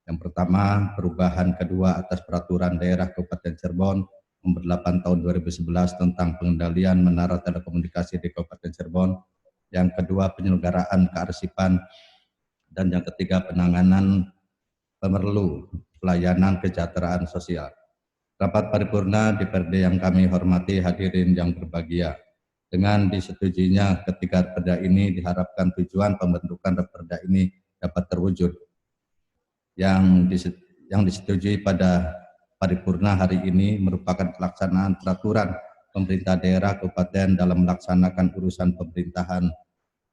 Yang pertama, perubahan kedua atas peraturan daerah Kabupaten Cirebon Nomor 8 tahun 2011 tentang pengendalian menara telekomunikasi di Kabupaten Cirebon. Yang kedua, penyelenggaraan kearsipan. Dan yang ketiga, penanganan pemerlu pelayanan kesejahteraan sosial. Rapat paripurna DPRD yang kami hormati, hadirin yang berbahagia. Dengan disetujuinya ketiga raperda ini diharapkan tujuan pembentukan raperda ini dapat terwujud. Yang disetujui pada paripurna hari ini merupakan pelaksanaan peraturan pemerintah daerah kabupaten dalam melaksanakan urusan pemerintahan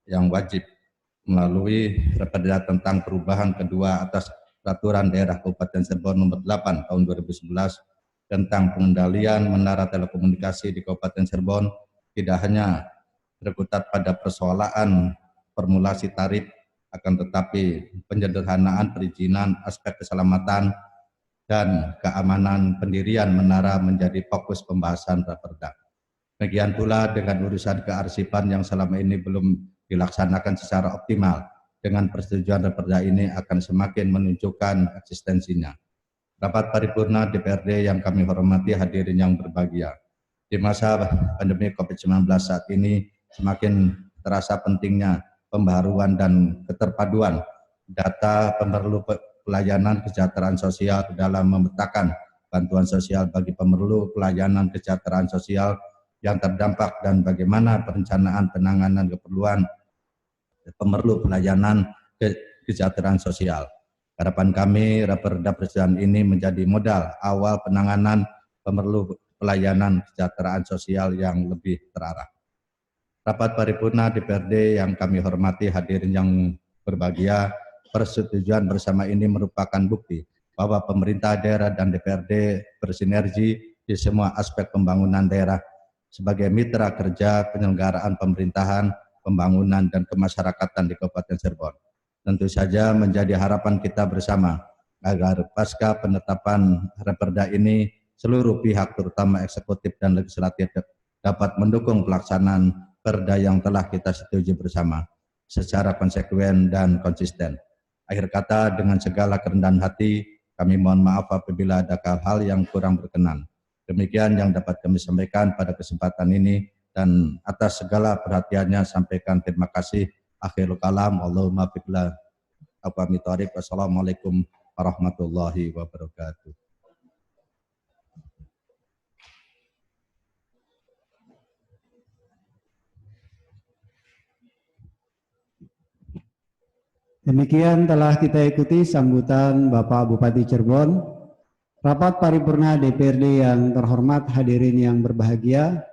yang wajib melalui raperda tentang perubahan kedua atas peraturan daerah Kabupaten Cirebon nomor 8 tahun 2011 tentang pengendalian menara telekomunikasi di Kabupaten Cirebon, tidak hanya berkutat pada persoalan formulasi tarif, akan tetapi penyederhanaan perizinan, aspek keselamatan dan keamanan pendirian menara menjadi fokus pembahasan raperda. Demikian pula dengan urusan kearsipan yang selama ini belum dilaksanakan secara optimal. Dengan persetujuan raperda ini akan semakin menunjukkan eksistensinya. Rapat paripurna DPRD yang kami hormati, hadirin yang berbahagia. Di masa pandemi COVID-19 saat ini semakin terasa pentingnya pembaharuan dan keterpaduan data pemerlu pelayanan kesejahteraan sosial dalam memetakan bantuan sosial bagi pemerlu pelayanan kesejahteraan sosial yang terdampak dan bagaimana perencanaan penanganan keperluan pemerlu pelayanan kesejahteraan sosial. Harapan kami raperda presiden ini menjadi modal awal penanganan pemerlu pelayanan kesejahteraan sosial yang lebih terarah. Rapat paripurna DPRD yang kami hormati, hadirin yang berbahagia, persetujuan bersama ini merupakan bukti bahwa pemerintah daerah dan DPRD bersinergi di semua aspek pembangunan daerah sebagai mitra kerja penyelenggaraan pemerintahan, pembangunan dan kemasyarakatan di Kabupaten Cirebon. Tentu saja menjadi harapan kita bersama agar pasca penetapan raperda ini seluruh pihak terutama eksekutif dan legislatif dapat mendukung pelaksanaan perda yang telah kita setujui bersama secara konsekuen dan konsisten. Akhir kata, dengan segala kerendahan hati kami mohon maaf apabila ada hal yang kurang berkenan. Demikian yang dapat kami sampaikan pada kesempatan ini, dan atas segala perhatiannya sampaikan terima kasih. Akhirul kalam, Allahumma biqlah aqwami thariq. Wassalamualaikum warahmatullahi wabarakatuh. Demikian telah kita ikuti sambutan Bapak Bupati Cirebon. Rapat paripurna DPRD yang terhormat, hadirin yang berbahagia.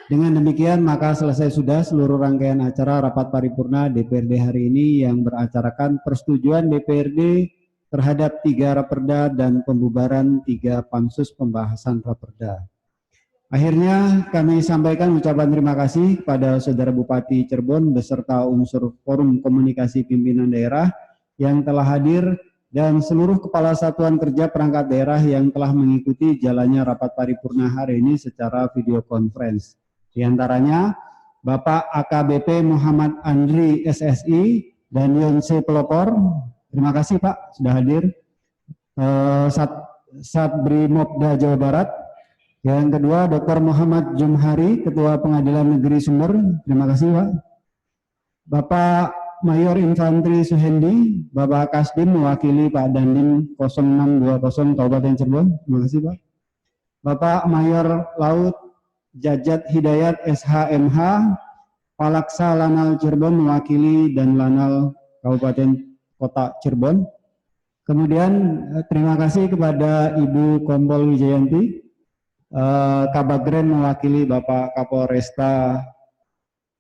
Dengan demikian maka selesai sudah seluruh rangkaian acara rapat paripurna DPRD hari ini yang beracarakan persetujuan DPRD terhadap 3 raperda dan pembubaran 3 pansus pembahasan raperda. Akhirnya kami sampaikan ucapan terima kasih kepada Saudara Bupati Cirebon beserta unsur Forum Komunikasi Pimpinan Daerah yang telah hadir dan seluruh Kepala Satuan Kerja Perangkat Daerah yang telah mengikuti jalannya rapat paripurna hari ini secara video conference. Di antaranya Bapak AKBP Muhammad Andri SSI dan Yonse Pelopor. Terima kasih Pak sudah hadir. Satbrimopda Jawa Barat. Yang kedua Dr. Muhammad Jumhari, Ketua Pengadilan Negeri Sumber. Terima kasih Pak. Bapak Mayor Infantri Suhendi, Bapak Kasdim mewakili Pak Dandim 0620 Kabupaten Cirebon. Terima kasih Pak. Bapak Mayor Laut Jajat Hidayat SHMH, Palaksa Lanal Cirebon mewakili dan Lanal Kabupaten Kota Cirebon. Kemudian terima kasih kepada Ibu Kompol Wijayanti, Kabagren mewakili Bapak Kapolresta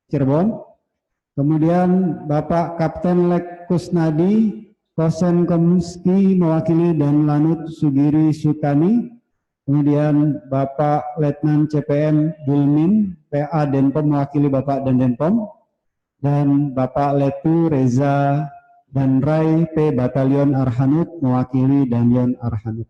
Cirebon. Kemudian Bapak Kapten Lek Kusnadi, Kosen Komski mewakili dan Lanut Sugiri Sukani. Kemudian Bapak Letnan CPM Bulmin, PA Denpom mewakili Bapak dan Denpom. Dan Bapak Letu Reza dan Rai P Batalion Arhanut mewakili Danyon Arhanut.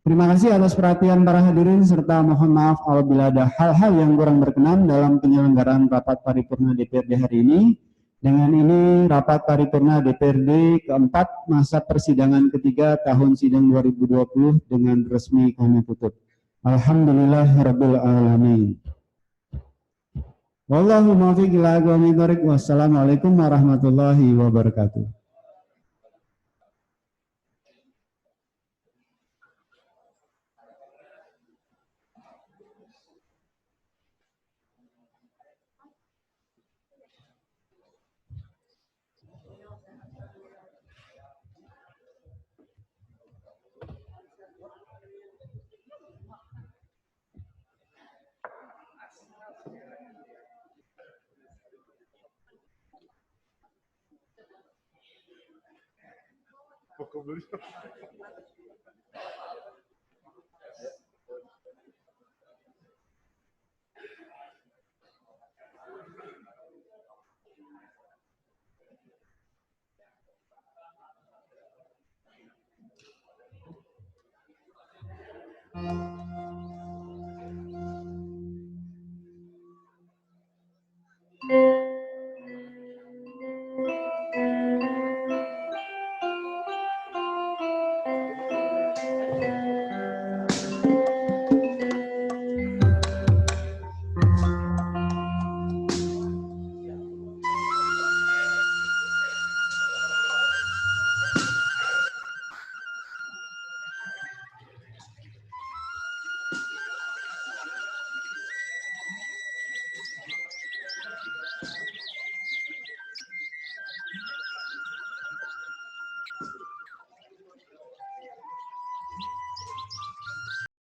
Terima kasih atas perhatian para hadirin serta mohon maaf apabila ada hal-hal yang kurang berkenan dalam penyelenggaraan rapat paripurna DPRD hari ini. Dengan ini rapat paripurna DPRD keempat masa persidangan ketiga tahun sidang 2020 dengan resmi kami tutup. Alhamdulillahirabbil alamin. Wallahu muwaffiq ila aqwamit thoriq. Wassalamualaikum warahmatullahi wabarakatuh. Buku beliau.